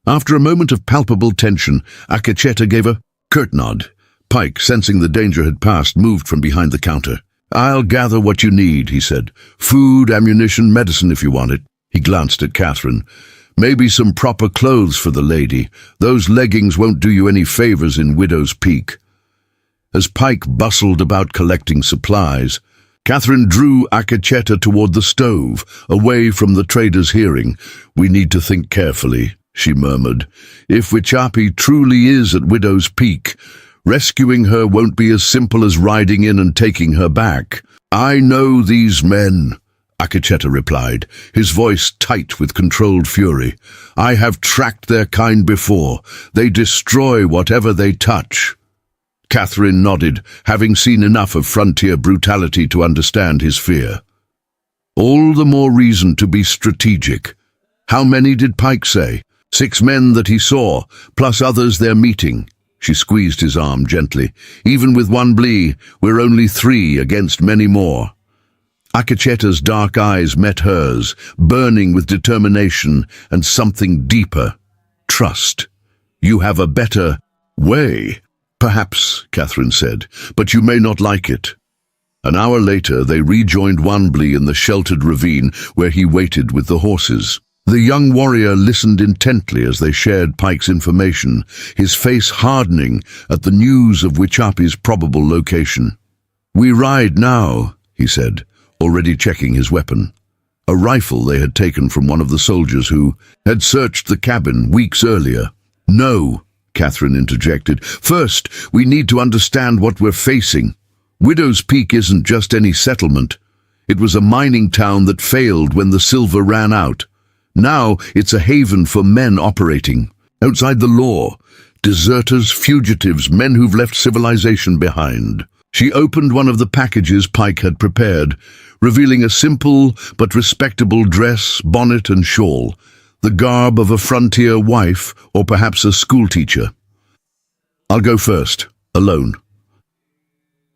After a moment of palpable tension, Akecheta gave a curt nod. Pike, sensing the danger had passed, moved from behind the counter. "I'll gather what you need," he said. "Food, ammunition, medicine if you want it." He glanced at Catherine. "Maybe some proper clothes for the lady. Those leggings won't do you any favors in Widow's Peak." As Pike bustled about collecting supplies, Catherine drew Akecheta toward the stove, away from the trader's hearing. "We need to think carefully," she murmured. "If Shappa truly is at Widow's Peak, rescuing her won't be as simple as riding in and taking her back." "I know these men," Akecheta replied, his voice tight with controlled fury. "I have tracked their kind before. They destroy whatever they touch." Catherine nodded, having seen enough of frontier brutality to understand his fear. "All the more reason to be strategic. How many did Pike say?" "6 men that he saw, plus others they're meeting." She squeezed his arm gently. "Even with one blee, we're only 3 against many more." Akecheta's dark eyes met hers, burning with determination and something deeper. "Trust. You have a better way." "Perhaps," Catherine said, "but you may not like it." An hour later, they rejoined Wanblee in the sheltered ravine where he waited with the horses. The young warrior listened intently as they shared Pike's information, his face hardening at the news of Shappa's probable location. "We ride now," he said, already checking his weapon. A rifle they had taken from one of the soldiers who had searched the cabin weeks earlier. "No," Catherine interjected. "First, we need to understand what we're facing. Widow's Peak isn't just any settlement. It was a mining town that failed when the silver ran out. Now it's a haven for men operating outside the law. Deserters, fugitives, men who've left civilization behind." She opened one of the packages Pike had prepared, revealing a simple but respectable dress, bonnet and shawl, the garb of a frontier wife or perhaps a schoolteacher. "I'll go first, alone."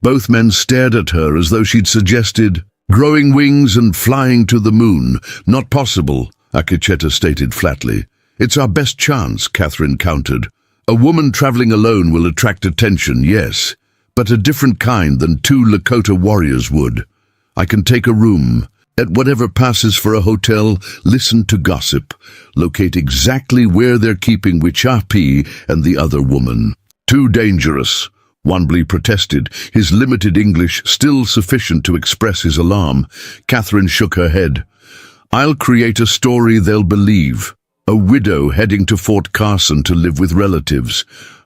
Both men stared at her as though she'd suggested growing wings and flying to the moon. "Not possible," Akecheta stated flatly. "It's our best chance," Catherine countered. "A woman traveling alone will attract attention, yes, but a different kind than 2 Lakota warriors would. I can take a room at whatever passes for a hotel, listen to gossip, locate exactly where they're keeping Shappa and the other woman." "Too dangerous," Wanblee protested, his limited English still sufficient to express his alarm. Catherine shook her head. "I'll create a story they'll believe. A widow heading to Fort Carson to live with relatives.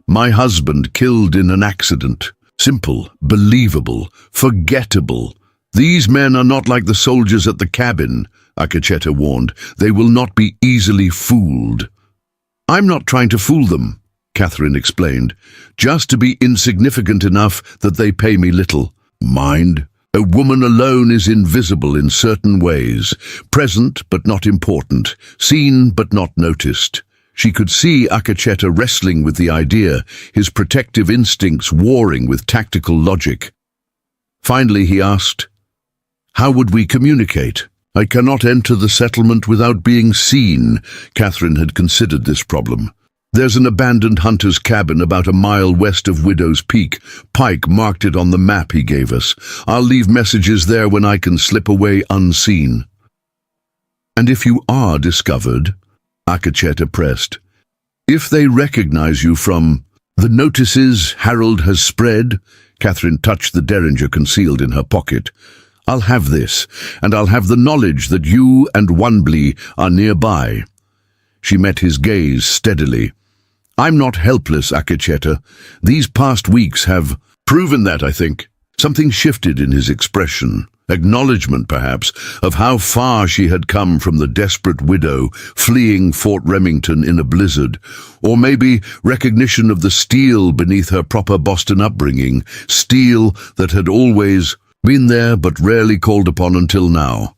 My husband killed in an accident. Simple, believable, forgettable. These men are not like the soldiers at the cabin," Akecheta warned. "They will not be easily fooled." "I'm not trying to fool them," Catherine explained. "Just to be insignificant enough that they pay me little. Mind? A woman alone is invisible in certain ways, present but not important, seen but not noticed." She could see Akecheta wrestling with the idea, his protective instincts warring with tactical logic. Finally he asked, "How would we communicate?" "I cannot enter the settlement without being seen." Catherine had considered this problem. "There's an abandoned hunter's cabin about a mile west of Widow's Peak. Pike marked it on the map he gave us. I'll leave messages there when I can slip away unseen." "And if you are discovered," Akecheta pressed, "if they recognize you from the notices Harold has spread," Catherine touched the derringer concealed in her pocket, "I'll have this, and I'll have the knowledge that you and Wanblee are nearby." She met his gaze steadily. "I'm not helpless, Akecheta. These past weeks have proven that, I think." Something shifted in his expression. Acknowledgement, perhaps, of how far she had come from the desperate widow fleeing Fort Remington in a blizzard, or maybe recognition of the steel beneath her proper Boston upbringing, steel that had always been there but rarely called upon until now.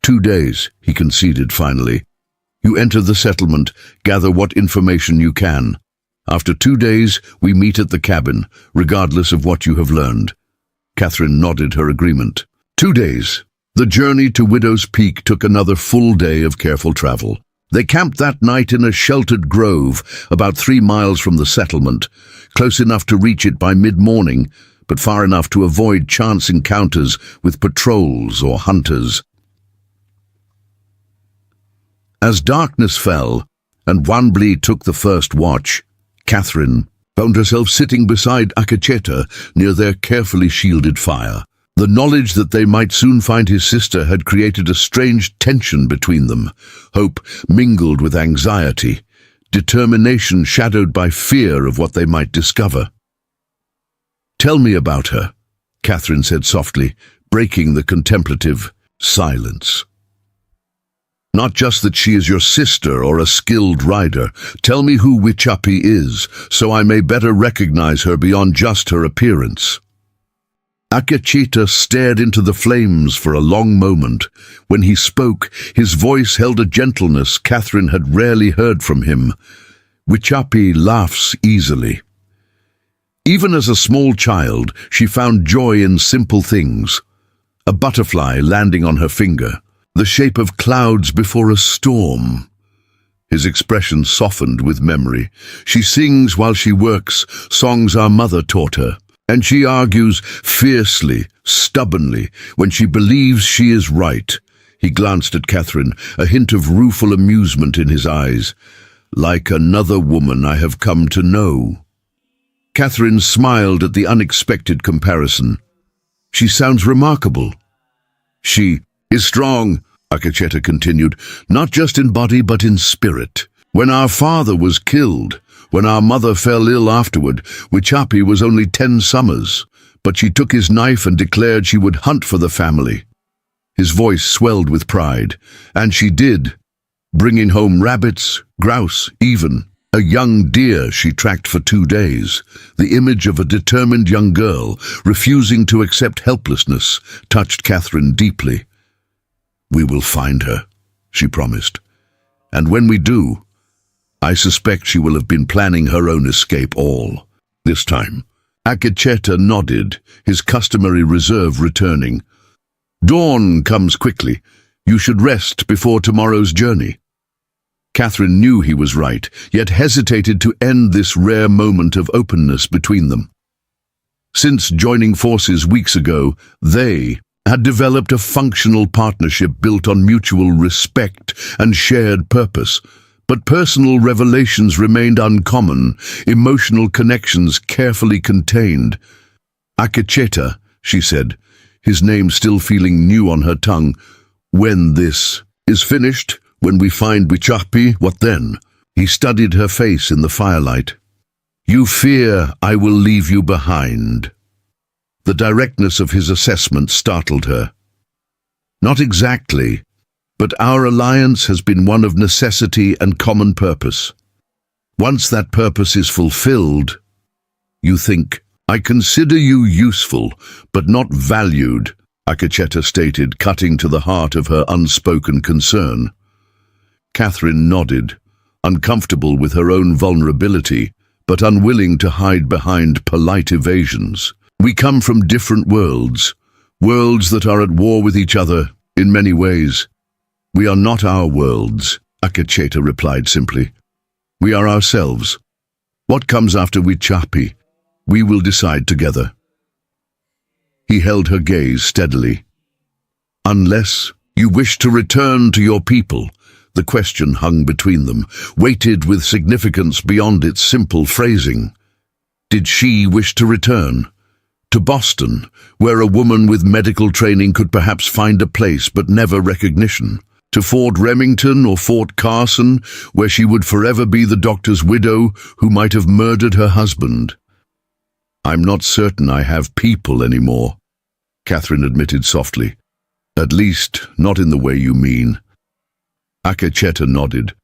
2 days, he conceded finally. You enter the settlement, gather what information you can. After 2 days, we meet at the cabin, regardless of what you have learned. Catherine nodded her agreement. 2 days. The journey to Widow's Peak took another full day of careful travel. They camped that night in a sheltered grove about 3 miles from the settlement, close enough to reach it by mid-morning, but far enough to avoid chance encounters with patrols or hunters. As darkness fell, and Wanbli took the first watch, Catherine found herself sitting beside Akacheta near their carefully shielded fire. The knowledge that they might soon find his sister had created a strange tension between them, hope mingled with anxiety, determination shadowed by fear of what they might discover. "Tell me about her," Catherine said softly, breaking the contemplative silence. "Not just that she is your sister or a skilled rider. Tell me who Wichapi is, so I may better recognize her beyond just her appearance." Akacheta stared into the flames for a long moment. When he spoke, his voice held a gentleness Catherine had rarely heard from him. Wichapi laughs easily. Even as a small child, she found joy in simple things. A butterfly landing on her finger, the shape of clouds before a storm. His expression softened with memory. She sings while she works, songs our mother taught her. And she argues fiercely, stubbornly, when she believes she is right. He glanced at Catherine, a hint of rueful amusement in his eyes. "Like another woman I have come to know." Catherine smiled at the unexpected comparison. "She sounds remarkable." "She is strong," Akacheta continued, "not just in body but in spirit. When our father was killed, when our mother fell ill afterward, Wichapi was only 10 summers, but she took his knife and declared she would hunt for the family." His voice swelled with pride, and she did, bringing home rabbits, grouse, even a young deer she tracked for 2 days. The image of a determined young girl, refusing to accept helplessness, touched Catherine deeply. "We will find her," she promised. "And when we do, I suspect she will have been planning her own escape all this time." Akacheta nodded, his customary reserve returning. "Dawn comes quickly. You should rest before tomorrow's journey." Catherine knew he was right, yet hesitated to end this rare moment of openness between them. Since joining forces weeks ago, they had developed a functional partnership built on mutual respect and shared purpose. But personal revelations remained uncommon, emotional connections carefully contained. "Akacheta," she said, his name still feeling new on her tongue. "When this is finished, when we find Wichapi, what then?" He studied her face in the firelight. "You fear I will leave you behind." The directness of his assessment startled her. "Not exactly. But our alliance has been one of necessity and common purpose. Once that purpose is fulfilled, you think, I consider you useful, but not valued," Akacheta stated, cutting to the heart of her unspoken concern. Catherine nodded, uncomfortable with her own vulnerability, but unwilling to hide behind polite evasions. "We come from different worlds, worlds that are at war with each other in many ways. We are not our worlds," Akacheta replied simply. "We are ourselves. What comes after Wichapi, we will decide together." He held her gaze steadily. "Unless you wish to return to your people," the question hung between them, weighted with significance beyond its simple phrasing. Did she wish to return? To Boston, where a woman with medical training could perhaps find a place but never recognition? To Fort Remington or Fort Carson, where she would forever be the doctor's widow who might have murdered her husband? "I'm not certain I have people anymore," Catherine admitted softly. "At least, not in the way you mean." Akacheta nodded,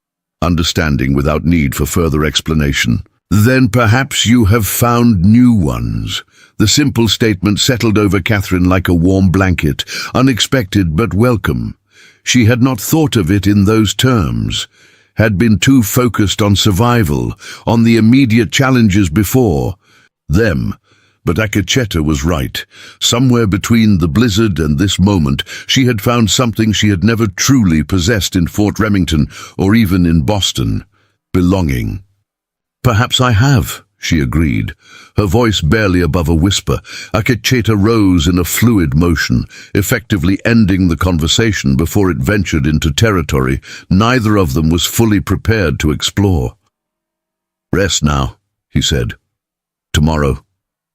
understanding without need for further explanation. "Then perhaps you have found new ones." The simple statement settled over Catherine like a warm blanket, unexpected but welcome. She had not thought of it in those terms. had been too focused on survival, on the immediate challenges before them. But Akecheta was right. Somewhere between the blizzard and this moment, she had found something she had never truly possessed in Fort Remington or even in Boston: belonging. "Perhaps I have," she agreed, her voice barely above a whisper. Akecheta rose in a fluid motion, effectively ending the conversation before it ventured into territory neither of them was fully prepared to explore. "Rest now," he said. "Tomorrow.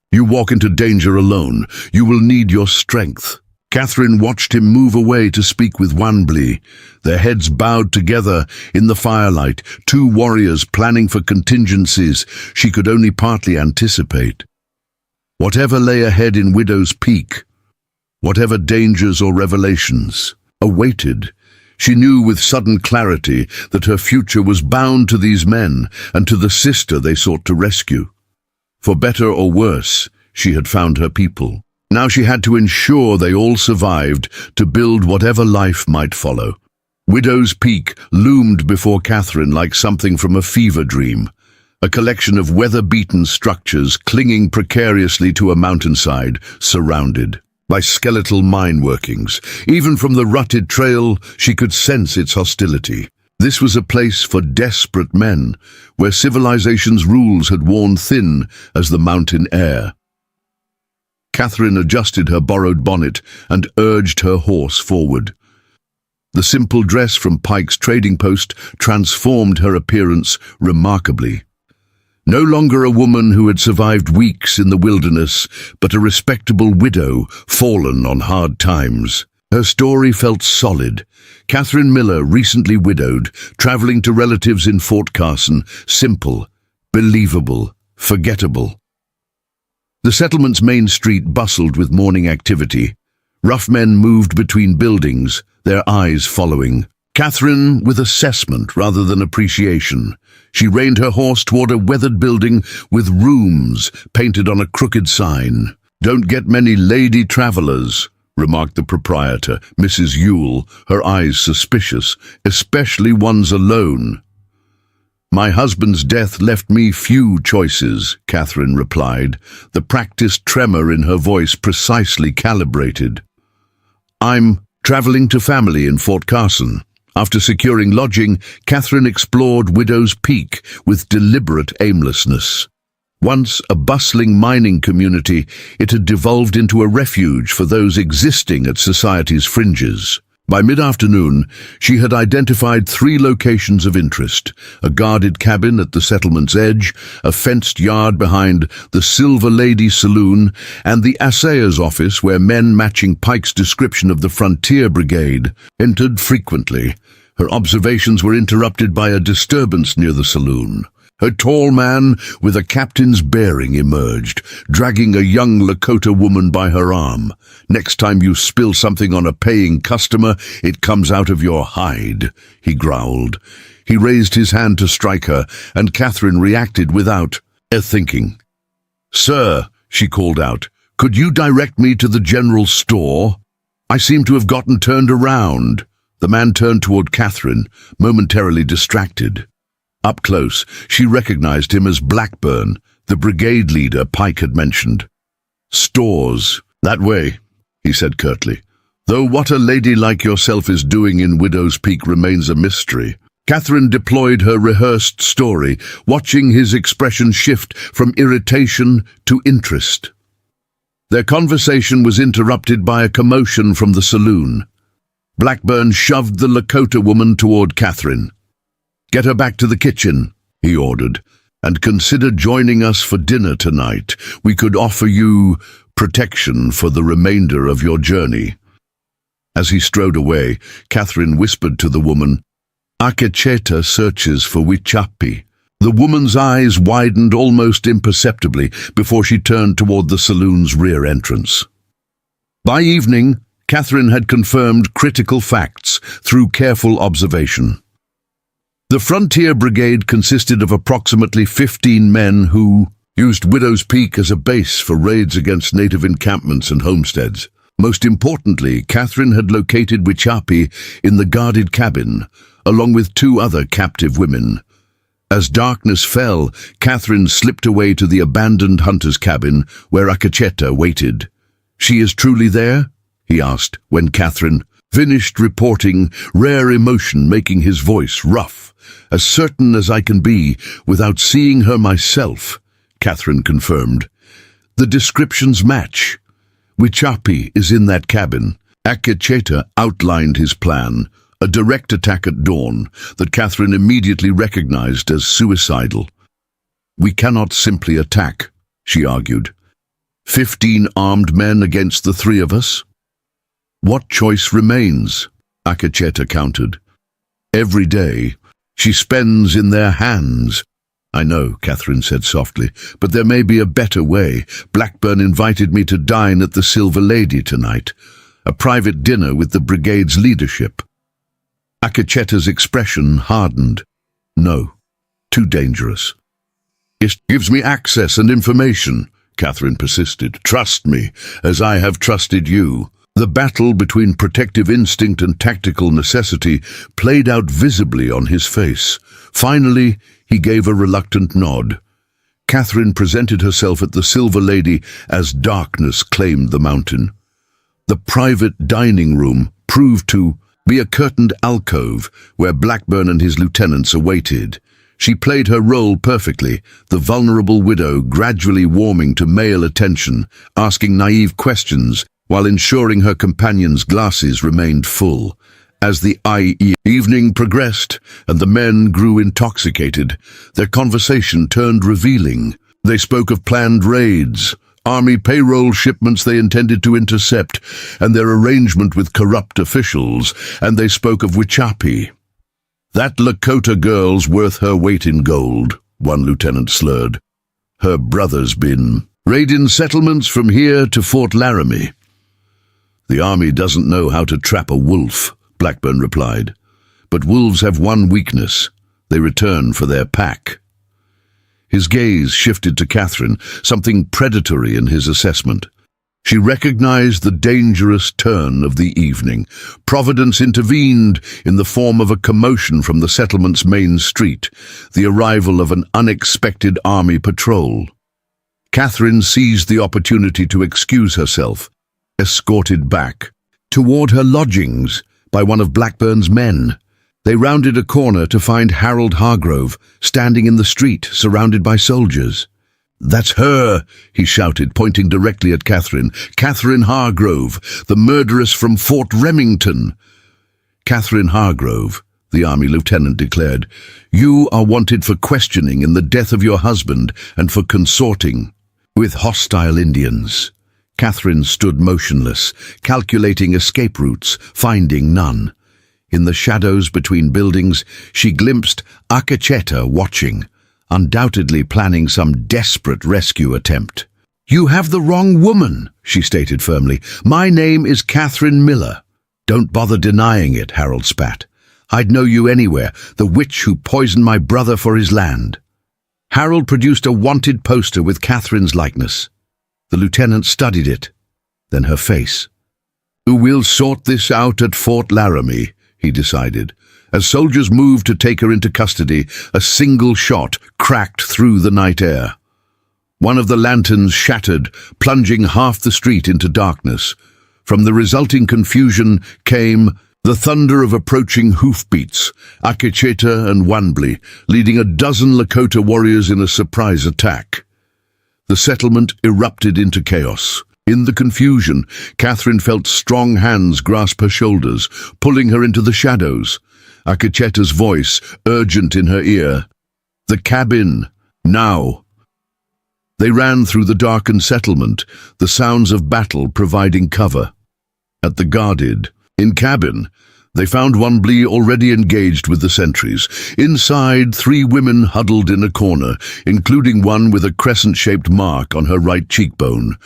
You walk into danger alone. You will need your strength." Catherine watched him move away to speak with Wanbli, their heads bowed together in the firelight, two warriors planning for contingencies she could only partly anticipate. Whatever lay ahead in Widow's Peak, whatever dangers or revelations awaited, she knew with sudden clarity that her future was bound to these men and to the sister they sought to rescue. For better or worse, she had found her people. Now she had to ensure they all survived to build whatever life might follow. Widow's Peak loomed before Catherine like something from a fever dream, a collection of weather-beaten structures clinging precariously to a mountainside, surrounded by skeletal mine workings. Even from the rutted trail, she could sense its hostility. This was a place for desperate men, where civilization's rules had worn thin as the mountain air. Catherine adjusted her borrowed bonnet and urged her horse forward. The simple dress from Pike's trading post transformed her appearance remarkably. No longer a woman who had survived weeks in the wilderness, but a respectable widow fallen on hard times. Her story felt solid. Catherine Miller, recently widowed, traveling to relatives in Fort Carson, simple, believable, forgettable. The settlement's main street bustled with morning activity. Rough men moved between buildings, their eyes following Catherine with assessment rather than appreciation. She reined her horse toward a weathered building with rooms painted on a crooked sign. "Don't get many lady travelers," remarked the proprietor, Mrs. Yule, her eyes suspicious, "especially ones alone." "My husband's death left me few choices," Catherine replied, the practiced tremor in her voice precisely calibrated. "I'm traveling to family in Fort Carson." After securing lodging, Catherine explored Widow's Peak with deliberate aimlessness. Once a bustling mining community, it had devolved into a refuge for those existing at society's fringes. By mid-afternoon, she had identified 3 locations of interest: a guarded cabin at the settlement's edge, a fenced yard behind the Silver Lady Saloon, and the assayer's office where men matching Pike's description of the Frontier Brigade entered frequently. Her observations were interrupted by a disturbance near the saloon. A tall man with a captain's bearing emerged, dragging a young Lakota woman by her arm. "Next time you spill something on a paying customer, it comes out of your hide," he growled. He raised his hand to strike her, and Catherine reacted without thinking. "Sir," she called out, "could you direct me to the general store? I seem to have gotten turned around." The man turned toward Catherine, momentarily distracted. Up close, she recognized him as Blackburn, the brigade leader Pike had mentioned. "Stores. That way," he said curtly. "Though what a lady like yourself is doing in Widow's Peak remains a mystery." Catherine deployed her rehearsed story, watching his expression shift from irritation to interest. Their conversation was interrupted by a commotion from the saloon. Blackburn shoved the Lakota woman toward Catherine. "Get her back to the kitchen," he ordered, "and consider joining us for dinner tonight. We could offer you protection for the remainder of your journey." As he strode away, Catherine whispered to the woman, "Akecheta searches for Wichapi." The woman's eyes widened almost imperceptibly before she turned toward the saloon's rear entrance. By evening, Catherine had confirmed critical facts through careful observation. The Frontier Brigade consisted of approximately 15 men who used Widow's Peak as a base for raids against native encampments and homesteads. Most importantly, Catherine had located Shappa in the guarded cabin, along with two other captive women. As darkness fell, Catherine slipped away to the abandoned hunter's cabin where Akacheta waited. "She is truly there?" he asked when Catherine finished reporting, rare emotion making his voice rough. "As certain as I can be without seeing her myself," Catherine confirmed. "The descriptions match. Shappa is in that cabin." Akacheta outlined his plan, a direct attack at dawn that Catherine immediately recognized as suicidal. "We cannot simply attack," she argued. 15 armed men against the three of us? What choice remains? Akacheta countered. "Every day she spends in their hands." "I know," Catherine said softly, "but there may be a better way. Blackburn invited me to dine at the Silver Lady tonight, a private dinner with the brigade's leadership." Akacheta's expression hardened. "No, too dangerous." "It gives me access and information," Catherine persisted. "Trust me, as I have trusted you." The battle between protective instinct and tactical necessity played out visibly on his face. Finally, he gave a reluctant nod. Catherine presented herself at the Silver Lady as darkness claimed the mountain. The private dining room proved to be a curtained alcove where Blackburn and his lieutenants awaited. She played her role perfectly, the vulnerable widow gradually warming to male attention, asking naive questions while ensuring her companion's glasses remained full. As the evening progressed and the men grew intoxicated, their conversation turned revealing. They spoke of planned raids, army payroll shipments they intended to intercept, and their arrangement with corrupt officials, and they spoke of Shappa. "That Lakota girl's worth her weight in gold," one lieutenant slurred. "Her brother's been raiding settlements from here to Fort Laramie." "The army doesn't know how to trap a wolf," Blackburn replied. "But wolves have one weakness. They return for their pack." His gaze shifted to Catherine, something predatory in his assessment. She recognized the dangerous turn of the evening. Providence intervened in the form of a commotion from the settlement's main street, the arrival of an unexpected army patrol. Catherine seized the opportunity to excuse herself, escorted back toward her lodgings by one of Blackburn's men. They rounded a corner to find Harold Hargrove standing in the street, surrounded by soldiers. "That's her," he shouted, pointing directly at Catherine. "Catherine Hargrove, the murderess from Fort Remington." "Catherine Hargrove," the army lieutenant declared, "you are wanted for questioning in the death of your husband and for consorting with hostile Indians." Catherine stood motionless, calculating escape routes, finding none. In the shadows between buildings, she glimpsed Akacheta watching, undoubtedly planning some desperate rescue attempt. "You have the wrong woman," she stated firmly. "My name is Catherine Miller." "Don't bother denying it," Harold spat. "I'd know you anywhere, the witch who poisoned my brother for his land." Harold produced a wanted poster with Catherine's likeness. The lieutenant studied it, then her face. "We'll sort this out at Fort Laramie," he decided. As soldiers moved to take her into custody, a single shot cracked through the night air. One of the lanterns shattered, plunging half the street into darkness. From the resulting confusion came the thunder of approaching hoofbeats, Akacheta and Wanbley, leading a dozen Lakota warriors in a surprise attack. The settlement erupted into chaos. In the confusion, Catherine felt strong hands grasp her shoulders, pulling her into the shadows. Akacheta's voice, urgent in her ear. "The cabin, now!" They ran through the darkened settlement, the sounds of battle providing cover. At the guarded cabin, they found Wanbley already engaged with the sentries. Inside, 3 women huddled in a corner, including one with a crescent-shaped mark on her right cheekbone.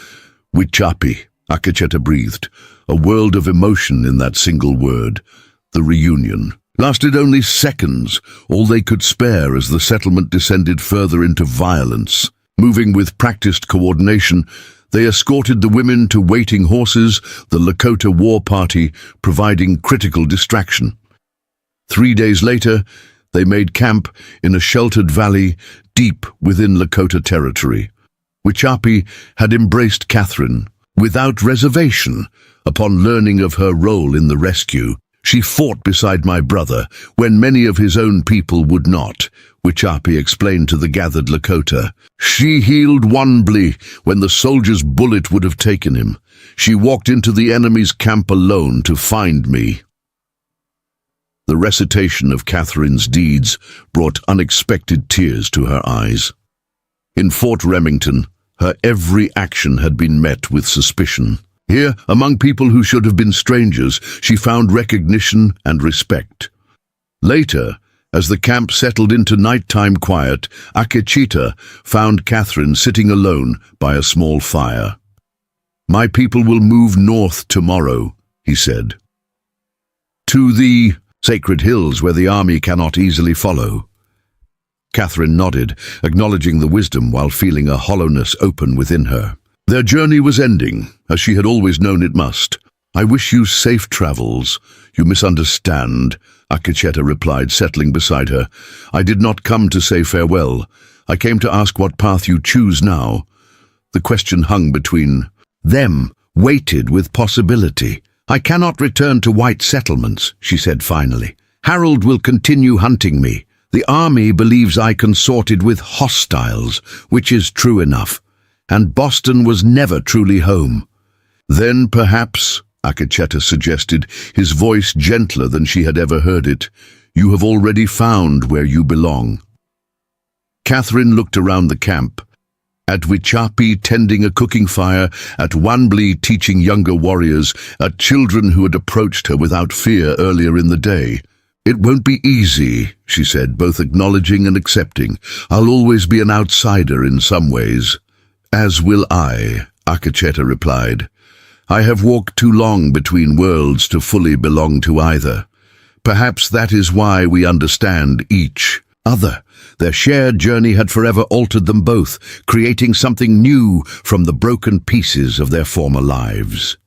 "Shappa," Akacheta breathed, a world of emotion in that single word. The reunion lasted only seconds, all they could spare as the settlement descended further into violence. Moving with practiced coordination, They escorted the women to waiting horses, the Lakota war party providing critical distraction. 3 days later, they made camp in a sheltered valley deep within Lakota territory. Shappa had embraced Catherine without reservation. Upon learning of her role in the rescue, she fought beside my brother when many of his own people would not, Shappa explained to the gathered Lakota. She healed Wanbli when the soldier's bullet would have taken him. She walked into the enemy's camp alone to find me. The recitation of Catherine's deeds brought unexpected tears to her eyes. In Fort Remington, her every action had been met with suspicion. Here, among people who should have been strangers, she found recognition and respect. Later, as the camp settled into nighttime quiet, Akecheta found Catherine sitting alone by a small fire. "My people will move north tomorrow," he said. "To the sacred hills where the army cannot easily follow." Catherine nodded, acknowledging the wisdom while feeling a hollowness open within her. Their journey was ending, as she had always known it must. "I wish you safe travels. You misunderstand," Akecheta replied, settling beside her. "I did not come to say farewell. I came to ask what path you choose now." The question hung between them, weighted with possibility. "I cannot return to white settlements," she said finally. "Harold will continue hunting me. The army believes I consorted with hostiles, which is true enough, and Boston was never truly home." "Then perhaps," Akecheta suggested, his voice gentler than she had ever heard it, "you have already found where you belong." Catherine looked around the camp, at Shappa tending a cooking fire, at Wanbli teaching younger warriors, at children who had approached her without fear earlier in the day. "It won't be easy," she said, both acknowledging and accepting. "I'll always be an outsider in some ways." "As will I," Akecheta replied. "I have walked too long between worlds to fully belong to either. Perhaps that is why we understand each other." Their shared journey had forever altered them both, creating something new from the broken pieces of their former lives.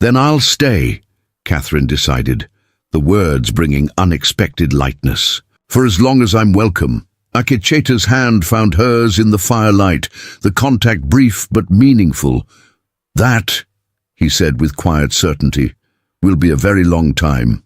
"Then I'll stay," Catherine decided, the words bringing unexpected lightness. "For as long as I'm welcome." Akecheta's hand found hers in the firelight, the contact brief but meaningful. "That," he said with quiet certainty, "will be a very long time."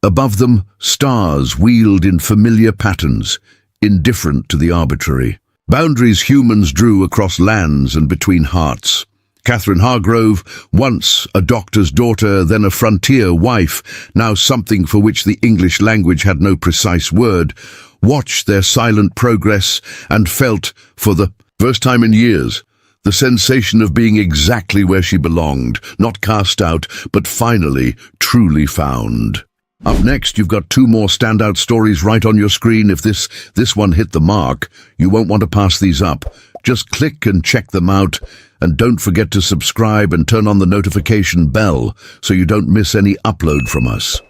Above them, stars wheeled in familiar patterns, indifferent to the arbitrary. Boundaries humans drew across lands and between hearts. Catherine Hargrove, once a doctor's daughter, then a frontier wife, now something for which the English language had no precise word, watched their silent progress and felt, for the first time in years, the sensation of being exactly where she belonged, not cast out, but finally, truly found. Up next, you've got 2 more standout stories right on your screen. If this one hit the mark, you won't want to pass these up. Just click and check them out, and don't forget to subscribe and turn on the notification bell so you don't miss any upload from us.